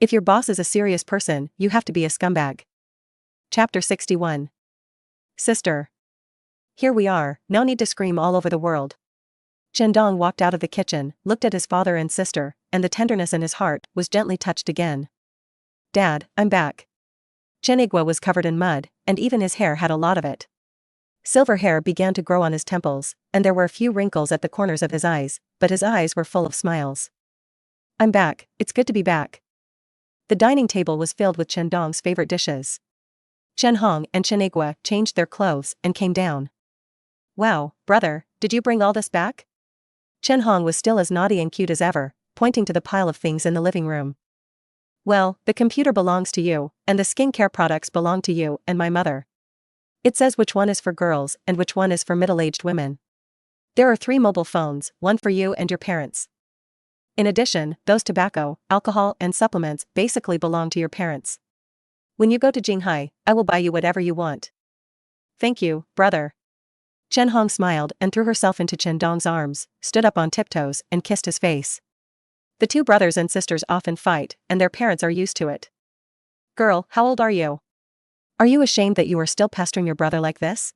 If your boss is a serious person, you have to be a scumbag. Chapter 61. Sister. Here we are, no need to scream all over the world. Chen Dong walked out of the kitchen, looked at his father and sister, and the tenderness in his heart was gently touched again. Dad, I'm back. Chen Igwa was covered in mud, and even his hair had a lot of it. Silver hair began to grow on his temples, and there were a few wrinkles at the corners of his eyes, but his eyes were full of smiles. I'm back, it's good to be back. The dining table was filled with Chen Dong's favorite dishes. Chen Hong and Chen Igwa changed their clothes and came down. Wow, brother, did you bring all this back? Chen Hong was still as naughty and cute as ever, pointing to the pile of things in the living room. Well, the computer belongs to you, and the skincare products belong to you and my mother. It says which one is for girls and which one is for middle-aged women. There are 3 mobile phones, one for you and your parents. In addition, those tobacco, alcohol, and supplements basically belong to your parents. When you go to Jinghai, I will buy you whatever you want. Thank you, brother. Chen Hong smiled and threw herself into Chen Dong's arms, stood up on tiptoes, and kissed his face. The 2 brothers and sisters often fight, and their parents are used to it. Girl, how old are you? Are you ashamed that you are still pestering your brother like this?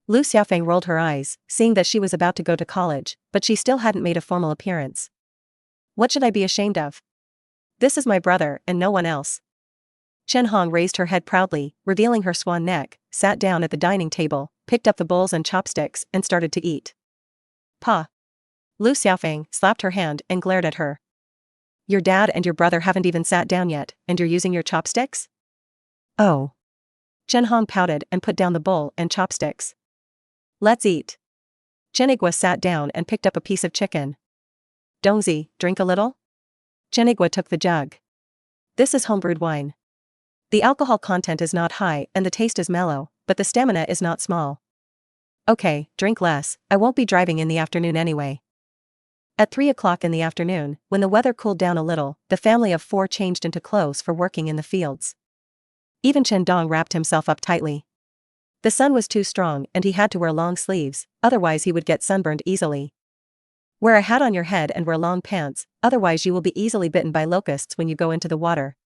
Lu Xiaofeng rolled her eyes, seeing that she was about to go to college, but she still hadn't made a formal appearance. What should I be ashamed of? This is my brother and no one else. Chen Hong raised her head proudly, revealing her swan neck, sat down at the dining table, picked up the bowls and chopsticks, and started to eat. Pa. Lu Xiaofeng slapped her hand and glared at her. Your dad and your brother haven't even sat down yet, and you're using your chopsticks? Oh. Chen Hong pouted and put down the bowl and chopsticks. Let's eat. Chen Igwa sat down and picked up a piece of chicken. Dongzi, drink a little? Chen Igwa took the jug. This is homebrewed wine. The alcohol content is not high and the taste is mellow, but the stamina is not small. Okay, drink less, I won't be driving in the afternoon anyway. At 3 o'clock in the afternoon, when the weather cooled down a little, the family of 4 changed into clothes for working in the fields. Even Chen Dong wrapped himself up tightly. The sun was too strong and he had to wear long sleeves, otherwise he would get sunburned easily. Wear a hat on your head and wear long pants, otherwise you will be easily bitten by locusts when you go into the water.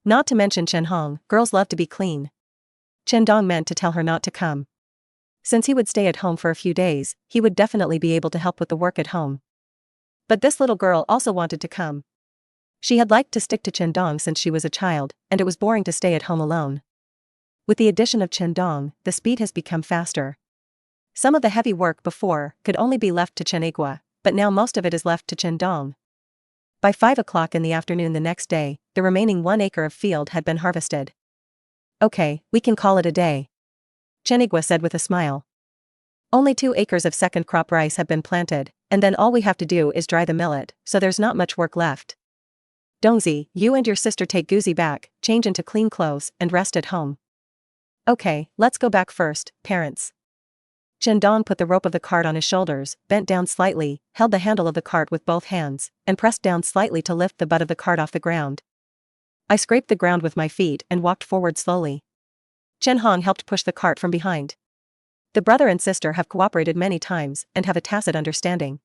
Not to mention Chen Hong, girls love to be clean. Chen Dong meant to tell her not to come. Since he would stay at home for a few days, he would definitely be able to help with the work at home. But this little girl also wanted to come. She had liked to stick to Chen Dong since she was a child, and it was boring to stay at home alone. With the addition of Chen Dong, the speed has become faster. Some of the heavy work before could only be left to Chen Igwa, but now most of it is left to Chen Dong. By 5 o'clock in the afternoon the next day, the remaining 1 acre of field had been harvested. Okay, we can call it a day. Chen Igwa said with a smile. Only 2 acres of second crop rice have been planted, and then all we have to do is dry the millet, so there's not much work left. Dongzi, you and your sister take Guzi back, change into clean clothes, and rest at home. Okay, let's go back first, parents. Chen Dong put the rope of the cart on his shoulders, bent down slightly, held the handle of the cart with both hands, and pressed down slightly to lift the butt of the cart off the ground. I scraped the ground with my feet and walked forward slowly. Chen Hong helped push the cart from behind. The brother and sister have cooperated many times and have a tacit understanding.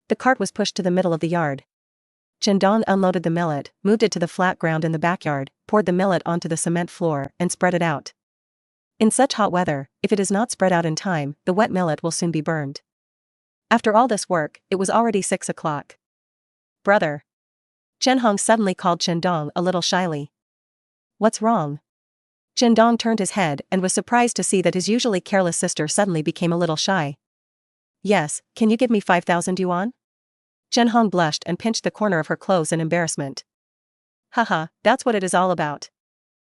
The cart was pushed to the middle of the yard. Chen Dong unloaded the millet, moved it to the flat ground in the backyard, poured the millet onto the cement floor, and spread it out. In such hot weather, if it is not spread out in time, the wet millet will soon be burned. After all this work, it was already 6 o'clock. Brother. Chen Hong suddenly called Chen Dong a little shyly. What's wrong? Chen Dong turned his head and was surprised to see that his usually careless sister suddenly became a little shy. Yes, can you give me 5,000 yuan? Chen Hong blushed and pinched the corner of her clothes in embarrassment. Haha, that's what it is all about.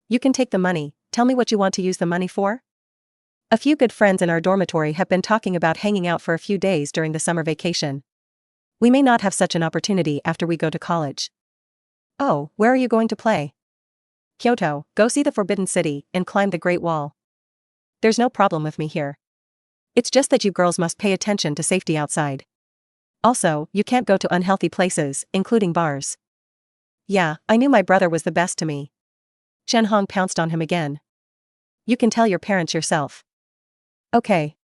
You can take the money, tell me what you want to use the money for? A few good friends in our dormitory have been talking about hanging out for a few days during the summer vacation. We may not have such an opportunity after we go to college. Oh, where are you going to play? Kyoto, go see the Forbidden City and climb the Great Wall. There's no problem with me here. It's just that you girls must pay attention to safety outside. Also, you can't go to unhealthy places, including bars. Yeah, I knew my brother was the best to me. Chen Hong pounced on him again. You can tell your parents yourself. Okay.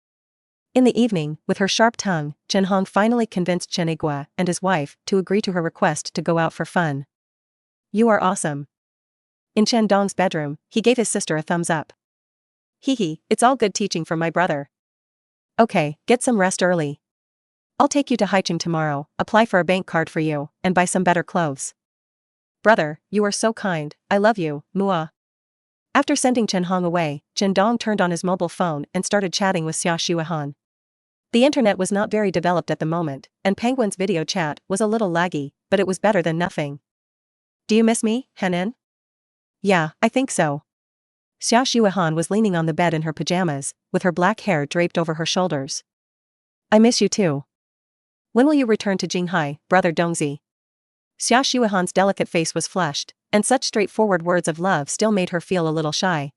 In the evening, with her sharp tongue, Chen Hong finally convinced Chen Igwa and his wife to agree to her request to go out for fun. You are awesome. In Chen Dong's bedroom, he gave his sister a thumbs up. Hee, it's all good teaching from my brother. Okay, get some rest early. I'll take you to Haicheng tomorrow, apply for a bank card for you, and buy some better clothes. Brother, you are so kind, I love you, Mua. After sending Chen Hong away, Chen Dong turned on his mobile phone and started chatting with Xia Shuihan. The internet was not very developed at the moment, and Penguin's video chat was a little laggy, but it was better than nothing. Do you miss me, Henin? Yeah, I think so. Xia Shuihan was leaning on the bed in her pajamas, with her black hair draped over her shoulders. I miss you too. When will you return to Jinghai, brother Dongzi? Xia Shuihan's delicate face was flushed, and such straightforward words of love still made her feel a little shy.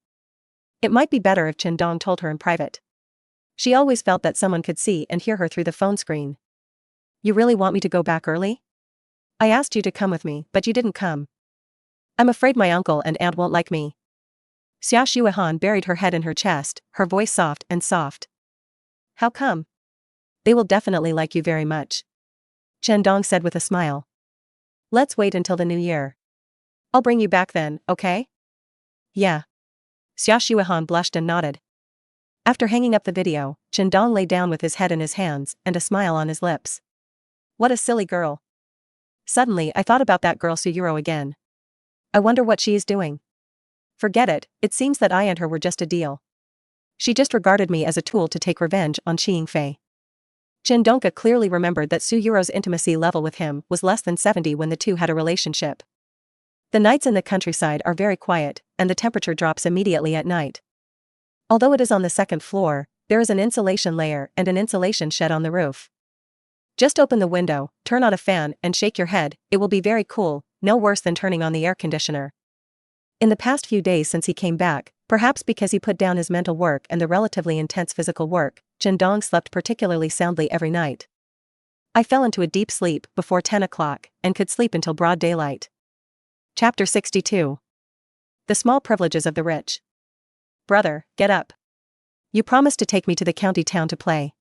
It might be better if Chen Dong told her in private. She always felt that someone could see and hear her through the phone screen. You really want me to go back early? I asked you to come with me, but you didn't come. I'm afraid my uncle and aunt won't like me. Xia Shuihan buried her head in her chest, her voice soft and soft. How come? They will definitely like you very much. Chen Dong said with a smile. Let's wait until the new year. I'll bring you back then, okay? Yeah. Xia Shuihan blushed and nodded. After hanging up the video, Chen Dong lay down with his head in his hands and a smile on his lips. What a silly girl. Suddenly I thought about that girl Suyuro again. I wonder what she is doing. Forget it seems that I and her were just a deal. She just regarded me as a tool to take revenge on Xing Fei. Chen Dongka clearly remembered that Suyuro's intimacy level with him was less than 70 when the two had a relationship. The nights in the countryside are very quiet, and the temperature drops immediately at night. Although it is on the second floor, there is an insulation layer and an insulation shed on the roof. Just open the window, turn on a fan and shake your head, it will be very cool, no worse than turning on the air conditioner. In the past few days since he came back, perhaps because he put down his mental work and the relatively intense physical work, Chen Dong slept particularly soundly every night. I fell into a deep sleep before 10 o'clock and could sleep until broad daylight. Chapter 62. The Small Privileges of the Rich. Brother, get up. You promised to take me to the county town to play.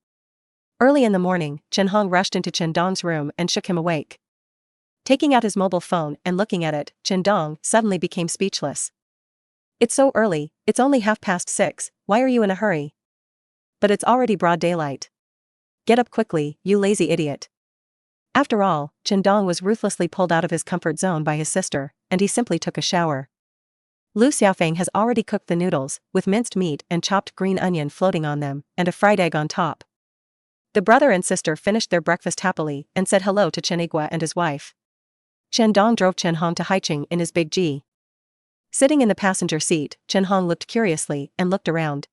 Early in the morning, Chen Hong rushed into Chen Dong's room and shook him awake. Taking out his mobile phone and looking at it, Chen Dong suddenly became speechless. It's so early, it's only 6:30, why are you in a hurry? But it's already broad daylight. Get up quickly, you lazy idiot. After all, Chen Dong was ruthlessly pulled out of his comfort zone by his sister, and he simply took a shower. Lu Xiaofeng has already cooked the noodles, with minced meat and chopped green onion floating on them, and a fried egg on top. The brother and sister finished their breakfast happily and said hello to Chen Igua and his wife. Chen Dong drove Chen Hong to Haicheng in his big G. Sitting in the passenger seat, Chen Hong looked curiously and looked around.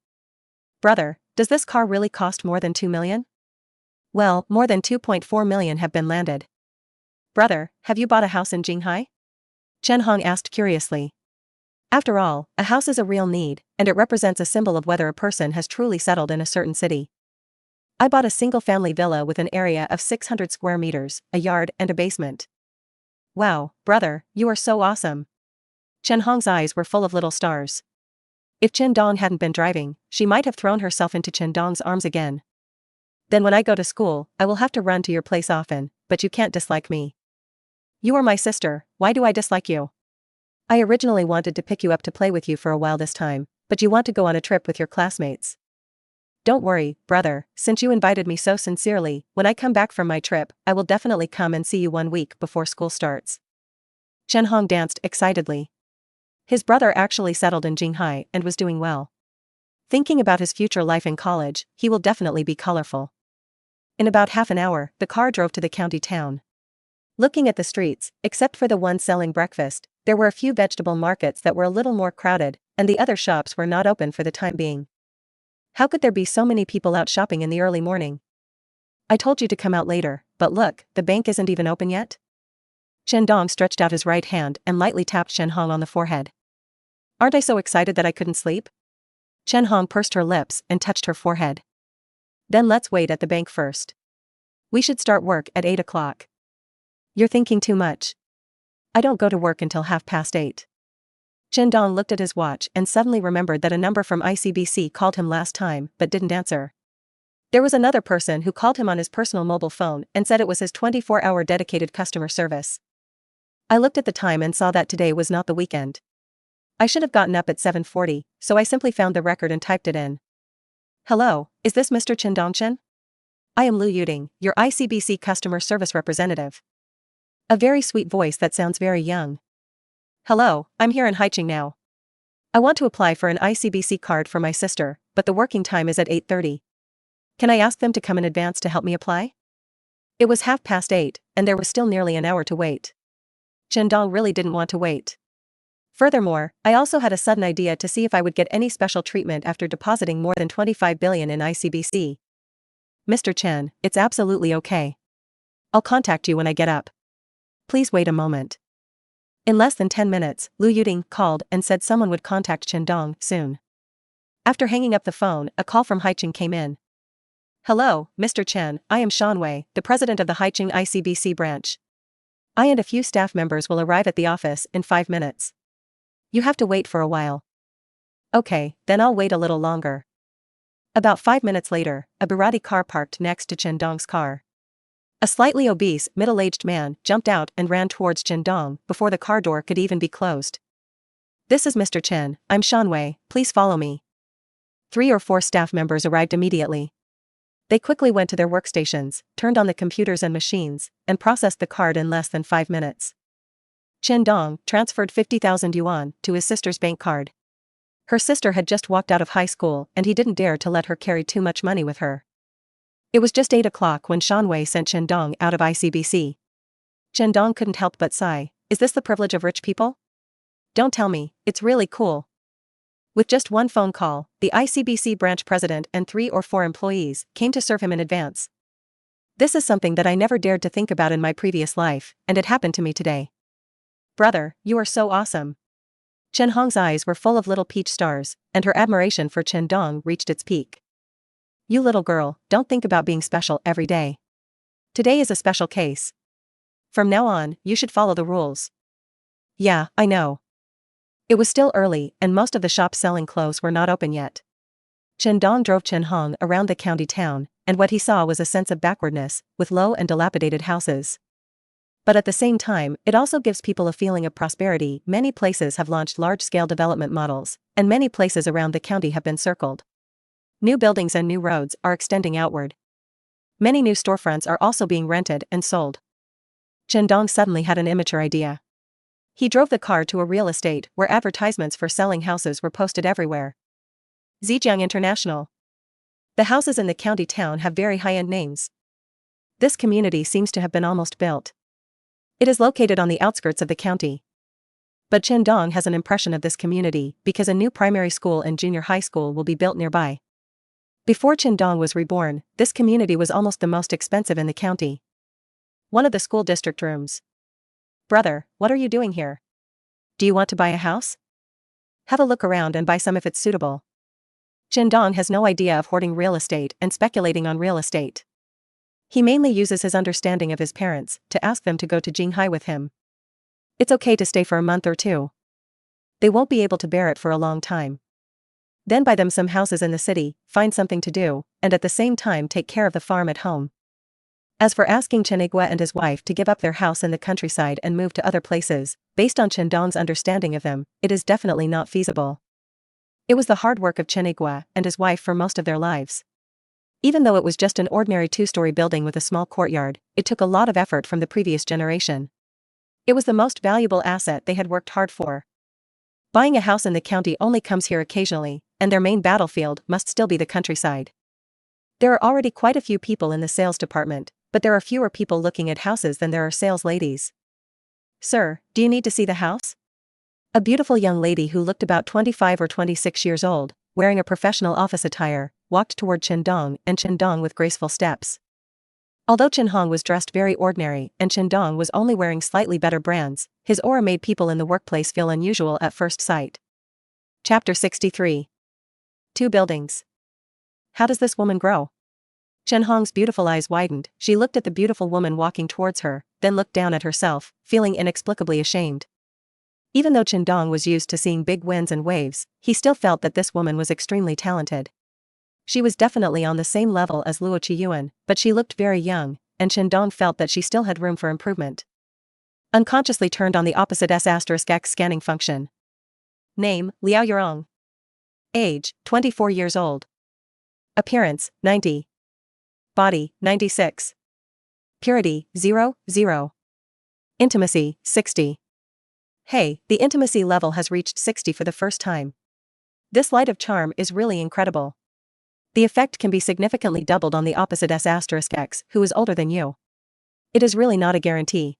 Brother, does this car really cost more than 2 million? Well, more than 2.4 million have been landed. Brother, have you bought a house in Jinghai? Chen Hong asked curiously. After all, a house is a real need, and it represents a symbol of whether a person has truly settled in a certain city. I bought a single-family villa with an area of 600 square meters, a yard and a basement. Wow, brother, you are so awesome. Chen Hong's eyes were full of little stars. If Chen Dong hadn't been driving, she might have thrown herself into Chen Dong's arms again. Then when I go to school, I will have to run to your place often, but you can't dislike me. You are my sister, why do I dislike you? I originally wanted to pick you up to play with you for a while this time, but you want to go on a trip with your classmates. Don't worry, brother, since you invited me so sincerely, when I come back from my trip, I will definitely come and see you 1 week before school starts. Chen Hong danced excitedly. His brother actually settled in Jinghai and was doing well. Thinking about his future life in college, he will definitely be colorful. In about half an hour, the car drove to the county town. Looking at the streets, except for the one selling breakfast, there were a few vegetable markets that were a little more crowded, and the other shops were not open for the time being. How could there be so many people out shopping in the early morning? I told you to come out later, but look, the bank isn't even open yet? Chen Dong stretched out his right hand and lightly tapped Chen Hong on the forehead. Aren't I so excited that I couldn't sleep? Chen Hong pursed her lips and touched her forehead. Then let's wait at the bank first. We should start work at 8 o'clock. You're thinking too much. I don't go to work until 8:30. Chen Dong looked at his watch and suddenly remembered that a number from ICBC called him last time but didn't answer. There was another person who called him on his personal mobile phone and said it was his 24-hour dedicated customer service. I looked at the time and saw that today was not the weekend. I should have gotten up at 7:40, so I simply found the record and typed it in. Hello, is this Mr. Chen Dong? I am Lu Yuding, your ICBC customer service representative. A very sweet voice that sounds very young. Hello, I'm here in Haicheng now. I want to apply for an ICBC card for my sister, but the working time is at 8:30. Can I ask them to come in advance to help me apply? It was 8:30, and there was still nearly an hour to wait. Chen Dong really didn't want to wait. Furthermore, I also had a sudden idea to see if I would get any special treatment after depositing more than 25 billion in ICBC. Mr. Chen, it's absolutely okay. I'll contact you when I get up. Please wait a moment. In less than 10 minutes, Lu Yuding called and said someone would contact Chen Dong soon. After hanging up the phone, a call from Haicheng came in. Hello, Mr. Chen, I am Shan Wei, the president of the Haicheng ICBC branch. I and a few staff members will arrive at the office in 5 minutes. You have to wait for a while. Okay, then I'll wait a little longer. About 5 minutes later, a Bugatti car parked next to Chen Dong's car. A slightly obese, middle-aged man jumped out and ran towards Chen Dong before the car door could even be closed. This is Mr. Chen, I'm Shan Wei, please follow me. 3 or 4 staff members arrived immediately. They quickly went to their workstations, turned on the computers and machines, and processed the card in less than 5 minutes. Chen Dong transferred 50,000 yuan to his sister's bank card. Her sister had just walked out of high school and he didn't dare to let her carry too much money with her. It was just 8 o'clock when Shan Wei sent Chen Dong out of ICBC. Chen Dong couldn't help but sigh, is this the privilege of rich people? Don't tell me, it's really cool. With just one phone call, the ICBC branch president and 3 or 4 employees came to serve him in advance. This is something that I never dared to think about in my previous life, and it happened to me today. Brother, you are so awesome. Chen Hong's eyes were full of little peach stars, and her admiration for Chen Dong reached its peak. You little girl, don't think about being special every day. Today is a special case. From now on, you should follow the rules. Yeah, I know. It was still early, and most of the shops selling clothes were not open yet. Chen Dong drove Chen Hong around the county town, and what he saw was a sense of backwardness, with low and dilapidated houses. But at the same time, it also gives people a feeling of prosperity. Many places have launched large-scale development models, and many places around the county have been circled. New buildings and new roads are extending outward. Many new storefronts are also being rented and sold. Chen Dong suddenly had an immature idea. He drove the car to a real estate where advertisements for selling houses were posted everywhere. Zhejiang International. The houses in the county town have very high-end names. This community seems to have been almost built. It is located on the outskirts of the county. But Chen Dong has an impression of this community because a new primary school and junior high school will be built nearby. Before Chen Dong was reborn, this community was almost the most expensive in the county. One of the school district rooms. Brother, what are you doing here? Do you want to buy a house? Have a look around and buy some if it's suitable. Chen Dong has no idea of hoarding real estate and speculating on real estate. He mainly uses his understanding of his parents to ask them to go to Jinghai with him. It's okay to stay for a month or 2. They won't be able to bear it for a long time. Then buy them some houses in the city, find something to do, and at the same time take care of the farm at home. As for asking Chen Igwe and his wife to give up their house in the countryside and move to other places, based on Chen Dong's understanding of them, it is definitely not feasible. It was the hard work of Chen Igwe and his wife for most of their lives. Even though it was just an ordinary 2-story building with a small courtyard, it took a lot of effort from the previous generation. It was the most valuable asset they had worked hard for. Buying a house in the county only comes here occasionally, and their main battlefield must still be the countryside. There are already quite a few people in the sales department, but there are fewer people looking at houses than there are sales ladies. Sir, do you need to see the house? A beautiful young lady who looked about 25 or 26 years old, wearing a professional office attire, walked toward Chen Dong with graceful steps. Although Chen Hong was dressed very ordinary and Chen Dong was only wearing slightly better brands, his aura made people in the workplace feel unusual at first sight. Chapter 63. 2 buildings. How does this woman grow? Chen Hong's beautiful eyes widened. She looked at the beautiful woman walking towards her, then looked down at herself, feeling inexplicably ashamed. Even though Chen Dong was used to seeing big winds and waves, he still felt that this woman was extremely talented. She was definitely on the same level as Luo Qiyuan, but she looked very young, and Chen Dong felt that she still had room for improvement. Unconsciously turned on the opposite S**X scanning function. Name, Liao Yurong. Age, 24 years old. Appearance, 90. Body, 96. Purity, 0, 0. Intimacy, 60. Hey, the intimacy level has reached 60 for the first time. This light of charm is really incredible. The effect can be significantly doubled on the opposite S**X, who is older than you. It is really not a guarantee.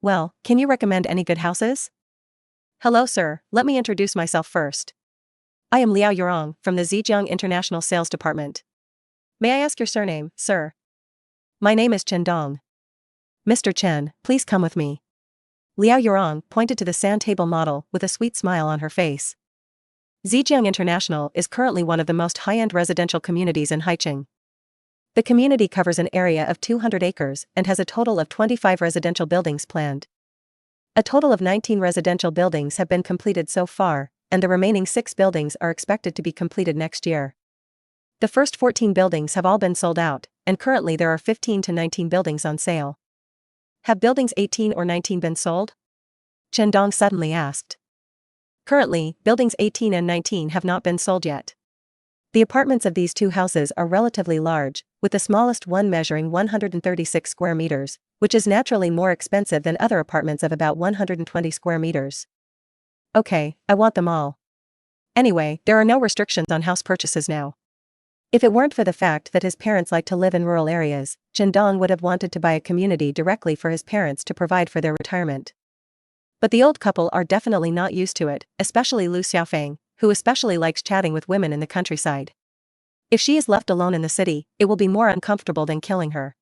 Well, can you recommend any good houses? Hello sir, let me introduce myself first. I am Liao Yurong, from the Zhejiang International Sales Department. May I ask your surname, sir? My name is Chen Dong. Mr. Chen, please come with me. Liao Yurong pointed to the sand table model with a sweet smile on her face. Zhejiang International is currently one of the most high-end residential communities in Haicheng. The community covers an area of 200 acres and has a total of 25 residential buildings planned. A total of 19 residential buildings have been completed so far, and the remaining 6 buildings are expected to be completed next year. The first 14 buildings have all been sold out, and currently there are 15 to 19 buildings on sale. Have buildings 18 or 19 been sold? Chen Dong suddenly asked. Currently, buildings 18 and 19 have not been sold yet. The apartments of these 2 houses are relatively large, with the smallest one measuring 136 square meters, which is naturally more expensive than other apartments of about 120 square meters. Okay, I want them all. Anyway, there are no restrictions on house purchases now. If it weren't for the fact that his parents like to live in rural areas, Chen Dong would have wanted to buy a community directly for his parents to provide for their retirement. But the old couple are definitely not used to it, especially Lu Xiaofeng, who especially likes chatting with women in the countryside. If she is left alone in the city, it will be more uncomfortable than killing her.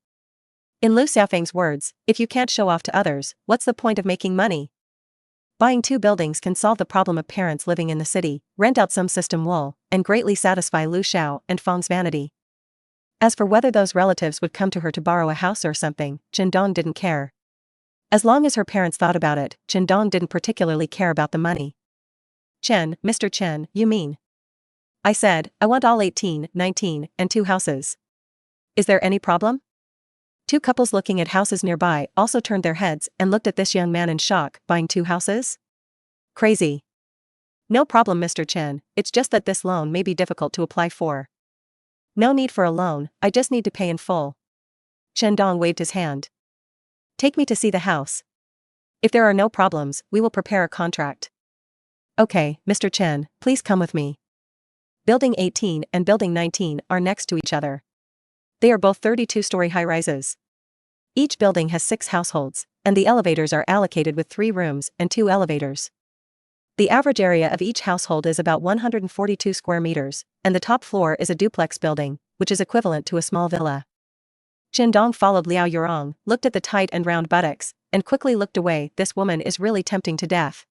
In Lu Xiaofeng's words, if you can't show off to others, what's the point of making money? Buying 2 buildings can solve the problem of parents living in the city, rent out some system wool, and greatly satisfy Lu Xiao and Feng's vanity. As for whether those relatives would come to her to borrow a house or something, Chen Dong didn't care. As long as her parents thought about it, Chen Dong didn't particularly care about the money. Mr. Chen, you mean? I said, I want all 18, 19, and 2 houses. Is there any problem? 2 couples looking at houses nearby also turned their heads and looked at this young man in shock, buying 2 houses? Crazy. No problem, Mr. Chen, it's just that this loan may be difficult to apply for. No need for a loan, I just need to pay in full. Chen Dong waved his hand. Take me to see the house. If there are no problems, we will prepare a contract. Okay, Mr. Chen, please come with me. Building 18 and Building 19 are next to each other. They are both 32-story high-rises. Each building has 6 households, and the elevators are allocated with 3 rooms and 2 elevators. The average area of each household is about 142 square meters, and the top floor is a duplex building, which is equivalent to a small villa. Chen Dong followed Liao Yurong, looked at the tight and round buttocks, and quickly looked away. This woman is really tempting to death.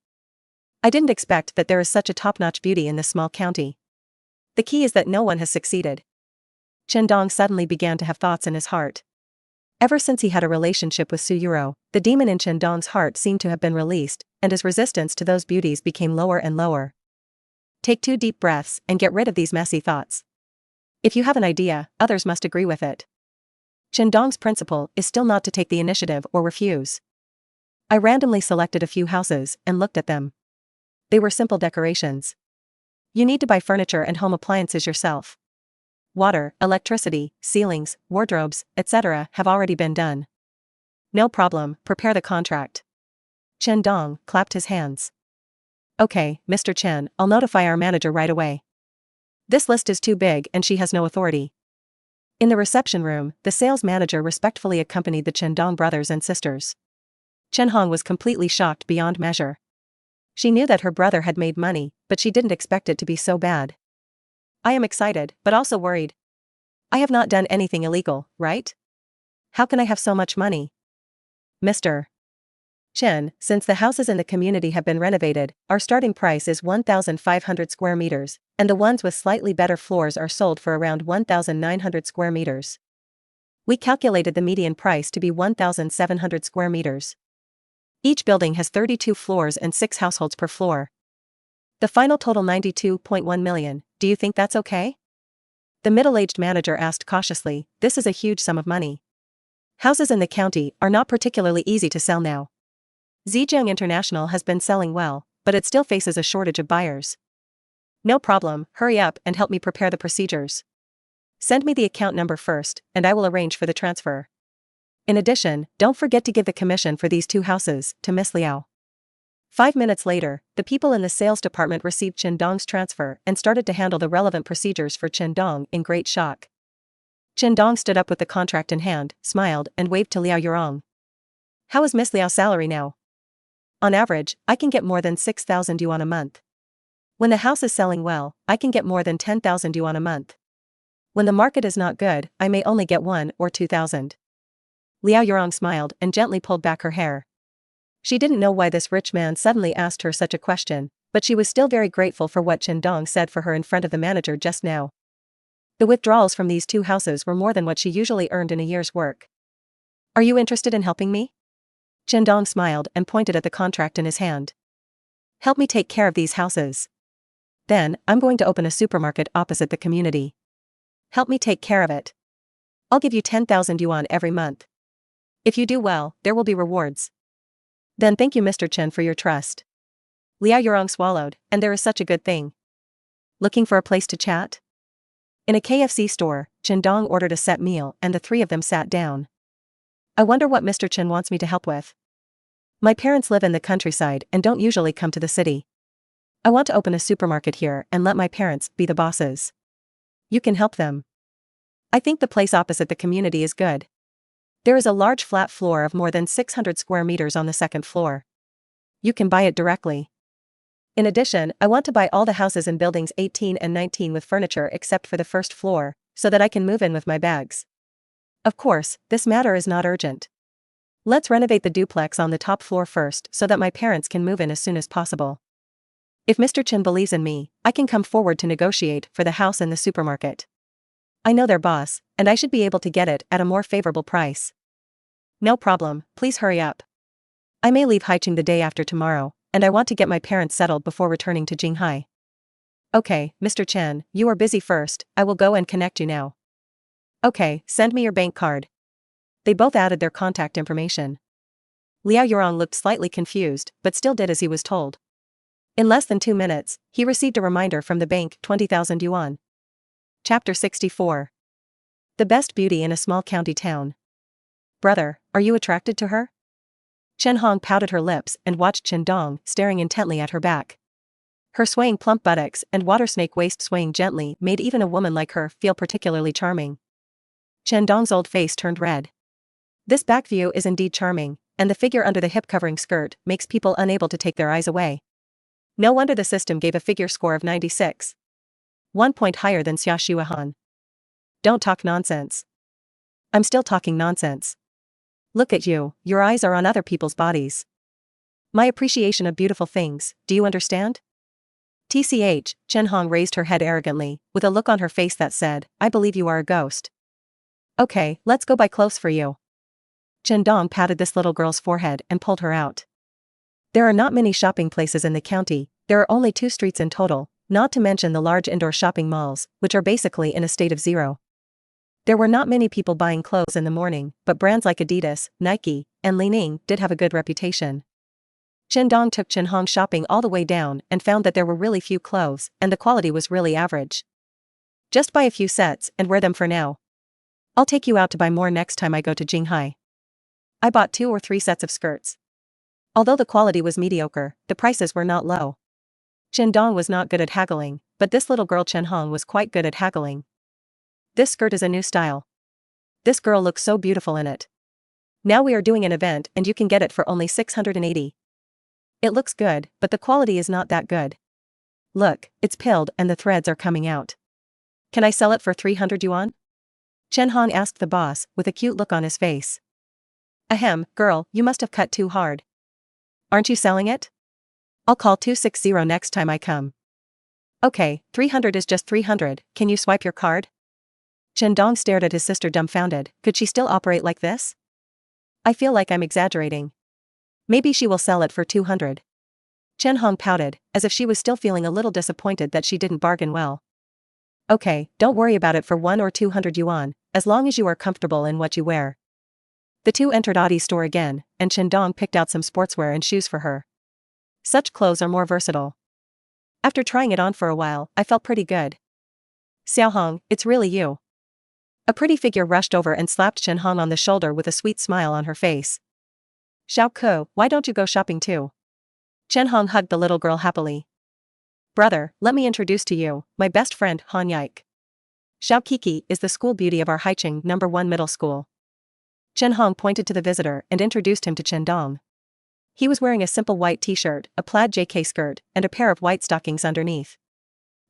I didn't expect that there is such a top-notch beauty in this small county. The key is that no one has succeeded. Chen Dong suddenly began to have thoughts in his heart. Ever since he had a relationship with Su Yuro, the demon in Chen Dong's heart seemed to have been released, and his resistance to those beauties became lower and lower. Take 2 deep breaths and get rid of these messy thoughts. If you have an idea, others must agree with it. Chen Dong's principle is still not to take the initiative or refuse. I randomly selected a few houses and looked at them. They were simple decorations. You need to buy furniture and home appliances yourself. Water, electricity, ceilings, wardrobes, etc. have already been done. No problem, prepare the contract. Chen Dong clapped his hands. Okay, Mr. Chen, I'll notify our manager right away. This list is too big and she has no authority. In the reception room, the sales manager respectfully accompanied the Chen Dong brothers and sisters. Chen Hong was completely shocked beyond measure. She knew that her brother had made money, but she didn't expect it to be so bad. I am excited, but also worried. I have not done anything illegal, right? How can I have so much money? Mr. Chen, since the houses in the community have been renovated, our starting price is 1,500 square meters, and the ones with slightly better floors are sold for around 1,900 square meters. We calculated the median price to be 1,700 square meters. Each building has 32 floors and 6 households per floor. The final total 92.1 million, do you think that's okay? The middle-aged manager asked cautiously. This is a huge sum of money. Houses in the county are not particularly easy to sell now. Zhejiang International has been selling well, but it still faces a shortage of buyers. No problem, hurry up and help me prepare the procedures. Send me the account number first, and I will arrange for the transfer. In addition, don't forget to give the commission for these 2 houses to Miss Liao. 5 minutes later, the people in the sales department received Chen Dong's transfer and started to handle the relevant procedures for Chen Dong in great shock. Chen Dong stood up with the contract in hand, smiled, and waved to Liao Yurong. How is Miss Liao's salary now? On average, I can get more than 6,000 yuan a month. When the house is selling well, I can get more than 10,000 yuan a month. When the market is not good, I may only get 1 or 2,000. Liao Yurong smiled and gently pulled back her hair. She didn't know why this rich man suddenly asked her such a question, but she was still very grateful for what Chen Dong said for her in front of the manager just now. The withdrawals from these 2 houses were more than what she usually earned in a year's work. Are you interested in helping me? Chen Dong smiled and pointed at the contract in his hand. Help me take care of these houses. Then, I'm going to open a supermarket opposite the community. Help me take care of it. I'll give you 10,000 yuan every month. If you do well, there will be rewards. Then thank you Mr. Chen for your trust. Liao Yurong swallowed, and there is such a good thing. Looking for a place to chat? In a KFC store, Chen Dong ordered a set meal and the 3 of them sat down. I wonder what Mr. Chen wants me to help with. My parents live in the countryside and don't usually come to the city. I want to open a supermarket here and let my parents be the bosses. You can help them. I think the place opposite the community is good. There is a large flat floor of more than 600 square meters on the 2nd floor. You can buy it directly. In addition, I want to buy all the houses in buildings 18 and 19 with furniture except for the 1st floor, so that I can move in with my bags. Of course, this matter is not urgent. Let's renovate the duplex on the top floor first so that my parents can move in as soon as possible. If Mr. Chen believes in me, I can come forward to negotiate for the house and the supermarket. I know their boss, and I should be able to get it at a more favorable price. No problem, please hurry up. I may leave Haicheng the day after tomorrow, and I want to get my parents settled before returning to Jinghai. Okay, Mr. Chen, you are busy first, I will go and connect you now. Okay, send me your bank card. They both added their contact information. Liao Yurong looked slightly confused, but still did as he was told. In less than 2 minutes, he received a reminder from the bank, 20,000 yuan. Chapter 64. The best beauty in a small county town. Brother, are you attracted to her? Chen Hong pouted her lips and watched Chen Dong staring intently at her back. Her swaying plump buttocks and water snake waist swaying gently made even a woman like her feel particularly charming. Chen Dong's old face turned red. This back view is indeed charming, and the figure under the hip-covering skirt makes people unable to take their eyes away. No wonder the system gave a figure score of 96. 1 point higher than Xia Shuahan. Don't talk nonsense. I'm still talking nonsense. Look at you, your eyes are on other people's bodies. My appreciation of beautiful things, do you understand? TCH, Chen Hong raised her head arrogantly, with a look on her face that said, I believe you are a ghost. Okay, let's go buy clothes for you. Chen Dong patted this little girl's forehead and pulled her out. There are not many shopping places in the county, there are only 2 streets in total, not to mention the large indoor shopping malls, which are basically in a state of zero. There were not many people buying clothes in the morning, but brands like Adidas, Nike, and Li-Ning did have a good reputation. Chen Dong took Chen Hong shopping all the way down and found that there were really few clothes, and the quality was really average. Just buy a few sets and wear them for now. I'll take you out to buy more next time I go to Jinghai. I bought 2 or 3 sets of skirts. Although the quality was mediocre, the prices were not low. Chen Dong was not good at haggling, but this little girl Chen Hong was quite good at haggling. This skirt is a new style. This girl looks so beautiful in it. Now we are doing an event and you can get it for only 680. It looks good, but the quality is not that good. Look, it's pilled and the threads are coming out. Can I sell it for 300 yuan? Chen Hong asked the boss, with a cute look on his face. Ahem, girl, you must have cut too hard. Aren't you selling it? I'll call 260 next time I come. Okay, 300 is just 300, can you swipe your card? Chen Dong stared at his sister dumbfounded, could she still operate like this? I feel like I'm exaggerating. Maybe she will sell it for 200. Chen Hong pouted, as if she was still feeling a little disappointed that she didn't bargain well. Okay, don't worry about it for 1 or 200 yuan, as long as you are comfortable in what you wear. The two entered Audie's store again, and Chen Dong picked out some sportswear and shoes for her. Such clothes are more versatile. After trying it on for a while, I felt pretty good. Xiaohong, it's really you. A pretty figure rushed over and slapped Chen Hong on the shoulder with a sweet smile on her face. Xiao Ke, why don't you go shopping too? Chen Hong hugged the little girl happily. Brother, let me introduce to you, my best friend, Han Yike. Xiao Kiki is the school beauty of our Haicheng No. 1 middle school. Chen Hong pointed to the visitor and introduced him to Chen Dong. He was wearing a simple white t-shirt, a plaid JK skirt, and a pair of white stockings underneath.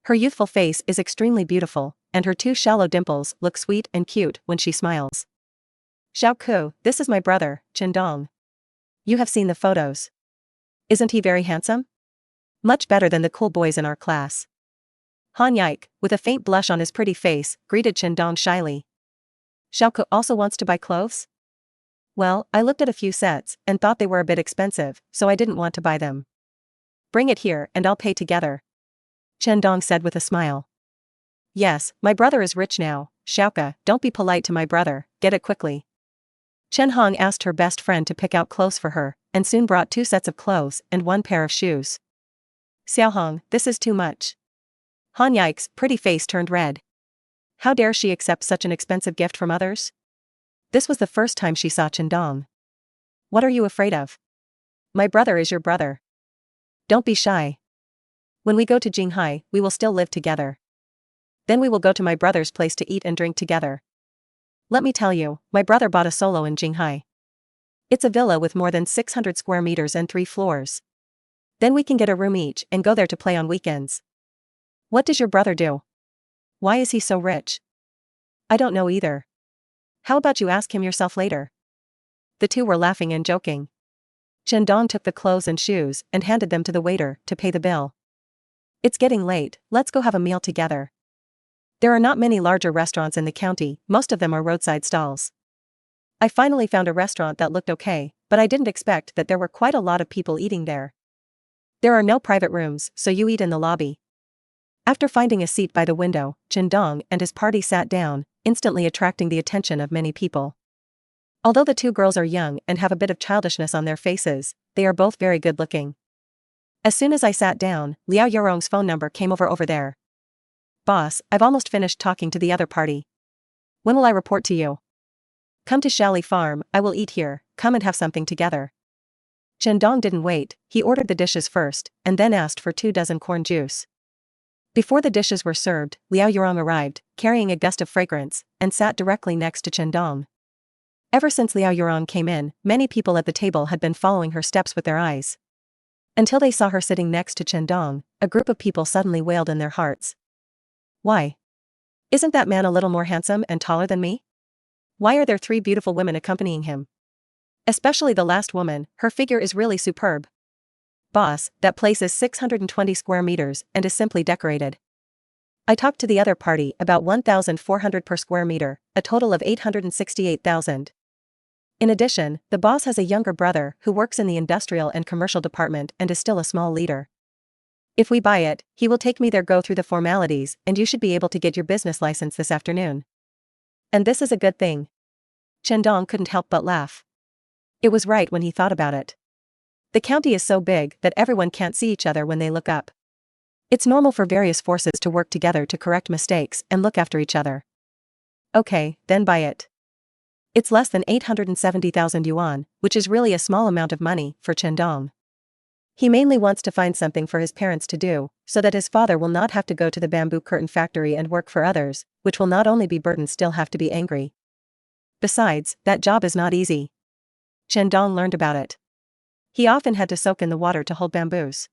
Her youthful face is extremely beautiful, and her two shallow dimples look sweet and cute when she smiles. Xiao Ke, this is my brother, Chen Dong. You have seen the photos. Isn't he very handsome? Much better than the cool boys in our class. Han Yike, with a faint blush on his pretty face, greeted Chen Dong shyly. Xiao Ke also wants to buy clothes? Well, I looked at a few sets and thought they were a bit expensive, so I didn't want to buy them. Bring it here and I'll pay together. Chen Dong said with a smile. Yes, my brother is rich now, Xiao Ke, don't be polite to my brother, get it quickly. Chen Hong asked her best friend to pick out clothes for her, and soon brought 2 sets of clothes and 1 pair of shoes. Xiaohong, this is too much. Han Yike's pretty face turned red. How dare she accept such an expensive gift from others? This was the first time she saw Chen Dong. What are you afraid of? My brother is your brother. Don't be shy. When we go to Jinghai, we will still live together. Then we will go to my brother's place to eat and drink together. Let me tell you, my brother bought a solo in Jinghai. It's a villa with more than 600 square meters and 3 floors. Then we can get a room each and go there to play on weekends. What does your brother do? Why is he so rich? I don't know either. How about you ask him yourself later? The two were laughing and joking. Chen Dong took the clothes and shoes and handed them to the waiter to pay the bill. It's getting late, let's go have a meal together. There are not many larger restaurants in the county, most of them are roadside stalls. I finally found a restaurant that looked okay, but I didn't expect that there were quite a lot of people eating there. There are no private rooms, so you eat in the lobby. After finding a seat by the window, Chen Dong and his party sat down, instantly attracting the attention of many people. Although the two girls are young and have a bit of childishness on their faces, they are both very good looking. As soon as I sat down, Liao Yorong's phone number came over there. Boss, I've almost finished talking to the other party. When will I report to you? Come to Shally Farm, I will eat here, come and have something together. Chen Dong didn't wait, he ordered the dishes first, and then asked for 2 dozen corn juice. Before the dishes were served, Liao Yorong arrived, carrying a gust of fragrance, and sat directly next to Chen Dong. Ever since Liao Yorong came in, many people at the table had been following her steps with their eyes. Until they saw her sitting next to Chen Dong, a group of people suddenly wailed in their hearts. Why? Isn't that man a little more handsome and taller than me? Why are there 3 beautiful women accompanying him? Especially the last woman, her figure is really superb. Boss, that place is 620 square meters and is simply decorated. I talked to the other party about 1,400 per square meter, a total of 868,000. In addition, the boss has a younger brother who works in the industrial and commercial department and is still a small leader. If we buy it, he will take me there, go through the formalities, and you should be able to get your business license this afternoon. And this is a good thing. Chen Dong couldn't help but laugh. It was right when he thought about it. The county is so big that everyone can't see each other when they look up. It's normal for various forces to work together to correct mistakes and look after each other. Okay, then buy it. It's less than 870,000 yuan, which is really a small amount of money for Chen Dong. He mainly wants to find something for his parents to do, so that his father will not have to go to the bamboo curtain factory and work for others, which will not only be burdened still have to be angry. Besides, that job is not easy. Chen Dong learned about it. He often had to soak in the water to hold bamboos.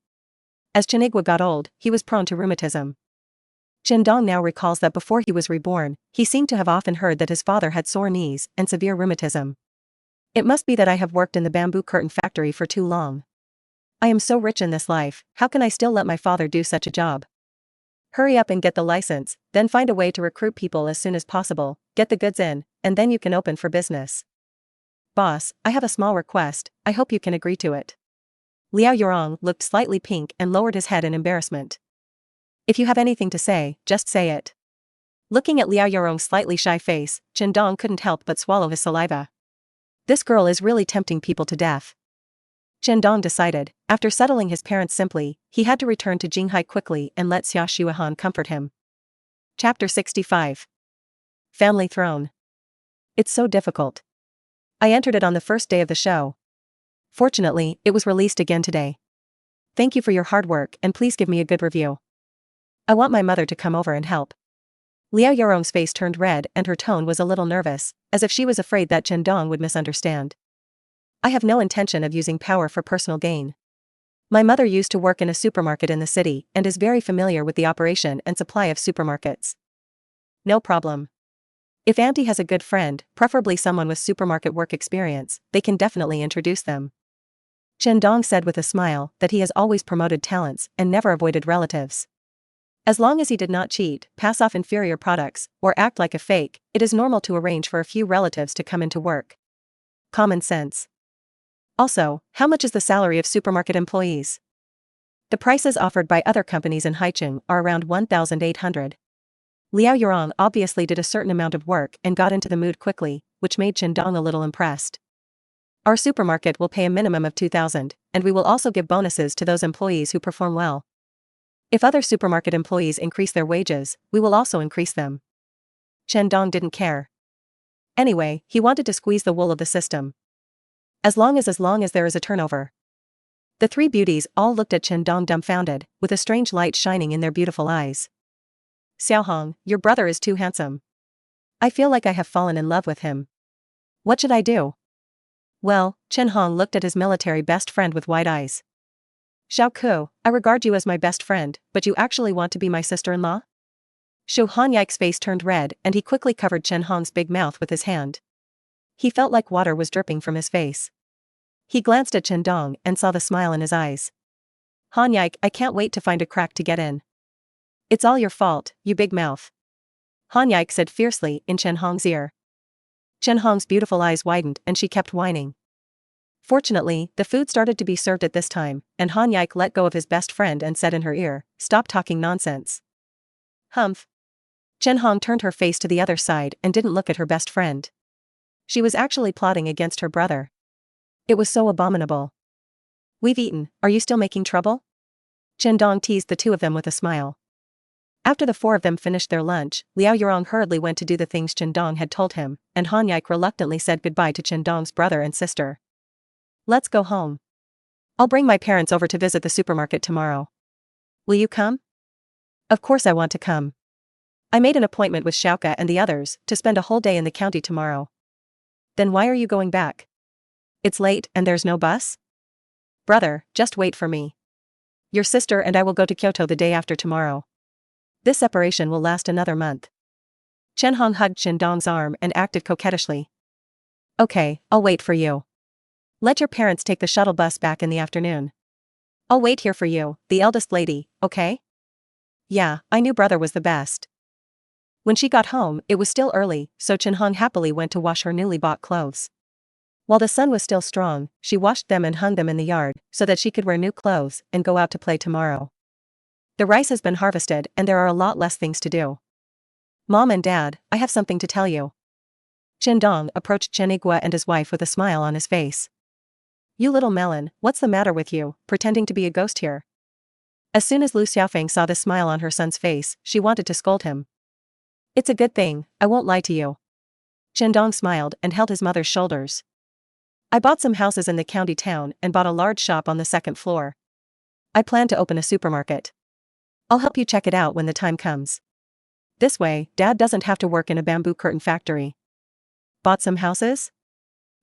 As Chen Igwa got old, he was prone to rheumatism. Chen Dong now recalls that before he was reborn, he seemed to have often heard that his father had sore knees and severe rheumatism. It must be that I have worked in the bamboo curtain factory for too long. I am so rich in this life, how can I still let my father do such a job? Hurry up and get the license, then find a way to recruit people as soon as possible, get the goods in, and then you can open for business. Boss, I have a small request, I hope you can agree to it. Liao Yorong looked slightly pink and lowered his head in embarrassment. If you have anything to say, just say it. Looking at Liao Yorong's slightly shy face, Chen Dong couldn't help but swallow his saliva. This girl is really tempting people to death. Chen Dong decided, after settling his parents simply, he had to return to Jinghai quickly and let Xia Shuihan comfort him. Chapter 65. Family Throne. It's so difficult. I entered it on the first day of the show. Fortunately, it was released again today. Thank you for your hard work and please give me a good review. I want my mother to come over and help. Liao Yorong's face turned red and her tone was a little nervous, as if she was afraid that Chen Dong would misunderstand. I have no intention of using power for personal gain. My mother used to work in a supermarket in the city and is very familiar with the operation and supply of supermarkets. No problem. If Auntie has a good friend, preferably someone with supermarket work experience, they can definitely introduce them. Chen Dong said with a smile that he has always promoted talents and never avoided relatives. As long as he did not cheat, pass off inferior products, or act like a fake, it is normal to arrange for a few relatives to come into work. Common sense. Also, how much is the salary of supermarket employees? The prices offered by other companies in Haicheng are around 1,800. Liao Yorong obviously did a certain amount of work and got into the mood quickly, which made Chen Dong a little impressed. Our supermarket will pay a minimum of 2,000, and we will also give bonuses to those employees who perform well. If other supermarket employees increase their wages, we will also increase them. Chen Dong didn't care. Anyway, he wanted to squeeze the wool of the system. As long as there is a turnover. The three beauties all looked at Chen Dong dumbfounded, with a strange light shining in their beautiful eyes. Xiaohong, your brother is too handsome. I feel like I have fallen in love with him. What should I do? Well, Chen Hong looked at his military best friend with wide eyes. Xiao Ku, I regard you as my best friend, but you actually want to be my sister-in-law? Shu Hanyike's face turned red and he quickly covered Chen Hong's big mouth with his hand. He felt like water was dripping from his face. He glanced at Chen Dong and saw the smile in his eyes. Hanyike, I can't wait to find a crack to get in. It's all your fault, you big mouth. Hanyike said fiercely in Chen Hong's ear. Chen Hong's beautiful eyes widened and she kept whining. Fortunately, the food started to be served at this time, and Hanyike let go of his best friend and said in her ear, "Stop talking nonsense." Humph. Chen Hong turned her face to the other side and didn't look at her best friend. She was actually plotting against her brother. It was so abominable. We've eaten, are you still making trouble? Chen Dong teased the two of them with a smile. After the four of them finished their lunch, Liao Yorong hurriedly went to do the things Chen Dong had told him, and Hanyike reluctantly said goodbye to Chen Dong's brother and sister. Let's go home. I'll bring my parents over to visit the supermarket tomorrow. Will you come? Of course I want to come. I made an appointment with Xiaoka and the others to spend a whole day in the county tomorrow. Then why are you going back? It's late and there's no bus? Brother, just wait for me. Your sister and I will go to Kyoto the day after tomorrow. This separation will last another month. Chen Hong hugged Chen Dong's arm and acted coquettishly. Okay, I'll wait for you. Let your parents take the shuttle bus back in the afternoon. I'll wait here for you, the eldest lady, okay? Yeah, I knew brother was the best. When she got home, it was still early, so Chen Hong happily went to wash her newly bought clothes. While the sun was still strong, she washed them and hung them in the yard, so that she could wear new clothes and go out to play tomorrow. The rice has been harvested and there are a lot less things to do. Mom and Dad, I have something to tell you. Chen Dong approached Chen Igua and his wife with a smile on his face. You little melon, what's the matter with you, pretending to be a ghost here? As soon as Lu Xiaofeng saw the smile on her son's face, she wanted to scold him. It's a good thing, I won't lie to you. Chen Dong smiled and held his mother's shoulders. I bought some houses in the county town and bought a large shop on the second floor. I plan to open a supermarket. I'll help you check it out when the time comes. This way, Dad doesn't have to work in a bamboo curtain factory. Bought some houses?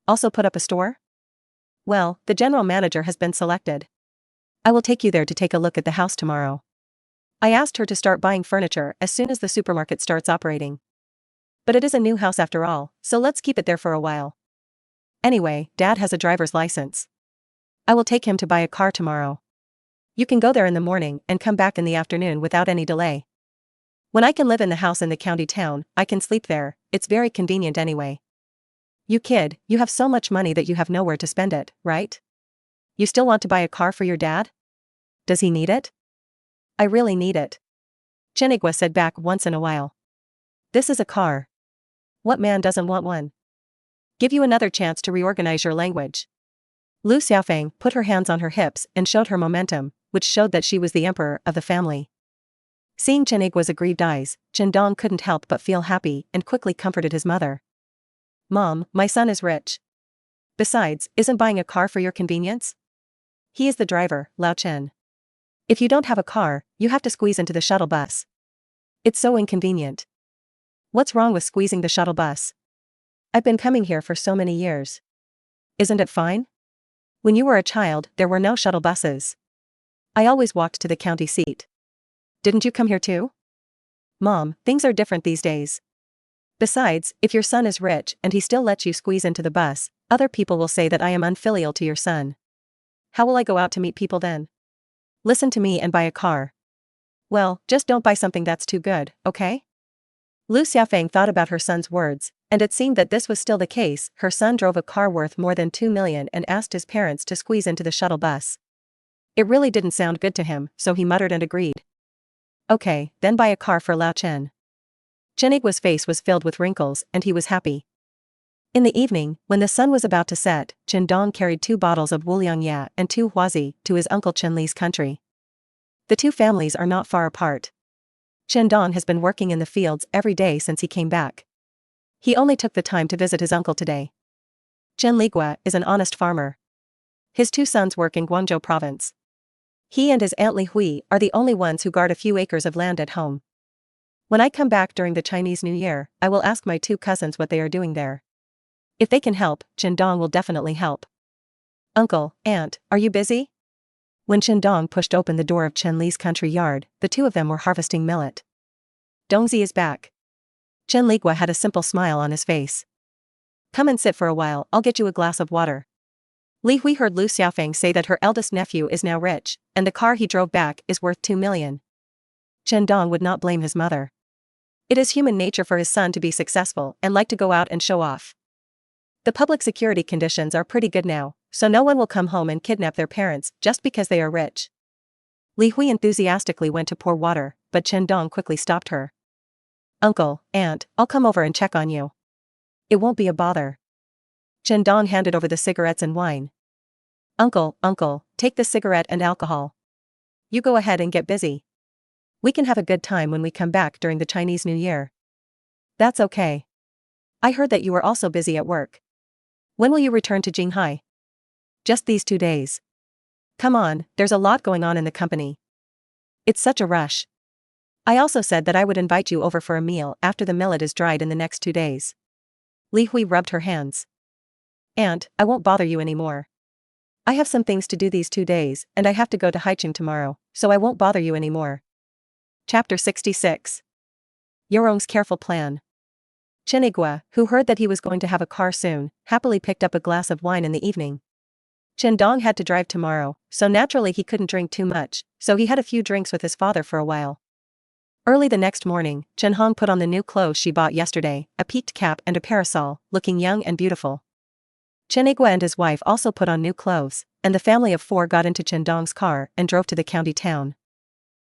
Also put up a store? Well, the general manager has been selected. I will take you there to take a look at the house tomorrow. I asked her to start buying furniture as soon as the supermarket starts operating. But it is a new house after all, so let's keep it there for a while. Anyway, Dad has a driver's license. I will take him to buy a car tomorrow. You can go there in the morning and come back in the afternoon without any delay. When I can live in the house in the county town, I can sleep there, it's very convenient anyway. You kid, you have so much money that you have nowhere to spend it, right? You still want to buy a car for your dad? Does he need it? I really need it. Chenigua said back once in a while. This is a car. What man doesn't want one? Give you another chance to reorganize your language. Lu Xiaofeng put her hands on her hips and showed her momentum, which showed that she was the emperor of the family. Seeing Chen Igua's aggrieved eyes, Chen Dong couldn't help but feel happy and quickly comforted his mother. Mom, my son is rich. Besides, isn't buying a car for your convenience? He is the driver, Lao Chen. If you don't have a car, you have to squeeze into the shuttle bus. It's so inconvenient. What's wrong with squeezing the shuttle bus? I've been coming here for so many years. Isn't it fine? When you were a child, there were no shuttle buses. I always walked to the county seat. Didn't you come here too? Mom, things are different these days. Besides, if your son is rich and he still lets you squeeze into the bus, other people will say that I am unfilial to your son. How will I go out to meet people then? Listen to me and buy a car. Well, just don't buy something that's too good, okay? Lu Xiaofeng thought about her son's words, and it seemed that this was still the case. Her son drove a car worth more than 2 million and asked his parents to squeeze into the shuttle bus. It really didn't sound good to him, so he muttered and agreed. Okay, then buy a car for Lao Chen. Chen Igua's face was filled with wrinkles, and he was happy. In the evening, when the sun was about to set, Chen Dong carried 2 bottles of Wuliang Ya and 2 huazi to his uncle Chen Li's country. The two families are not far apart. Chen Dong has been working in the fields every day since he came back. He only took the time to visit his uncle today. Chen Ligua is an honest farmer. His 2 sons work in Guangzhou province. He and his aunt Li Hui are the only ones who guard a few acres of land at home. When I come back during the Chinese New Year, I will ask my 2 cousins what they are doing there. If they can help, Chen Dong will definitely help. Uncle, aunt, are you busy? When Chen Dong pushed open the door of Chen Li's country yard, the 2 of them were harvesting millet. Dongzi is back. Chen Ligua had a simple smile on his face. Come and sit for a while, I'll get you a glass of water. Li Hui heard Lu Xiaofeng say that her eldest nephew is now rich, and the car he drove back is worth 2 million. Chen Dong would not blame his mother. It is human nature for his son to be successful and like to go out and show off. The public security conditions are pretty good now, so no one will come home and kidnap their parents just because they are rich. Li Hui enthusiastically went to pour water, but Chen Dong quickly stopped her. Uncle, aunt, I'll come over and check on you. It won't be a bother. Chen Dong handed over the cigarettes and wine. Uncle, take the cigarette and alcohol. You go ahead and get busy. We can have a good time when we come back during the Chinese New Year. That's okay. I heard that you were also busy at work. When will you return to Jinghai? Just these 2 days. Come on, there's a lot going on in the company. It's such a rush. I also said that I would invite you over for a meal after the millet is dried in the next 2 days. Li Hui rubbed her hands. Aunt, I won't bother you anymore. I have some things to do these 2 days, and I have to go to Haicheng tomorrow, so I won't bother you anymore. Chapter 66. Yorong's careful plan. Chen Igua, who heard that he was going to have a car soon, happily picked up a glass of wine in the evening. Chen Dong had to drive tomorrow, so naturally he couldn't drink too much, so he had a few drinks with his father for a while. Early the next morning, Chen Hong put on the new clothes she bought yesterday, a peaked cap and a parasol, looking young and beautiful. Chen Igua and his wife also put on new clothes, and the family of 4 got into Chen Dong's car and drove to the county town.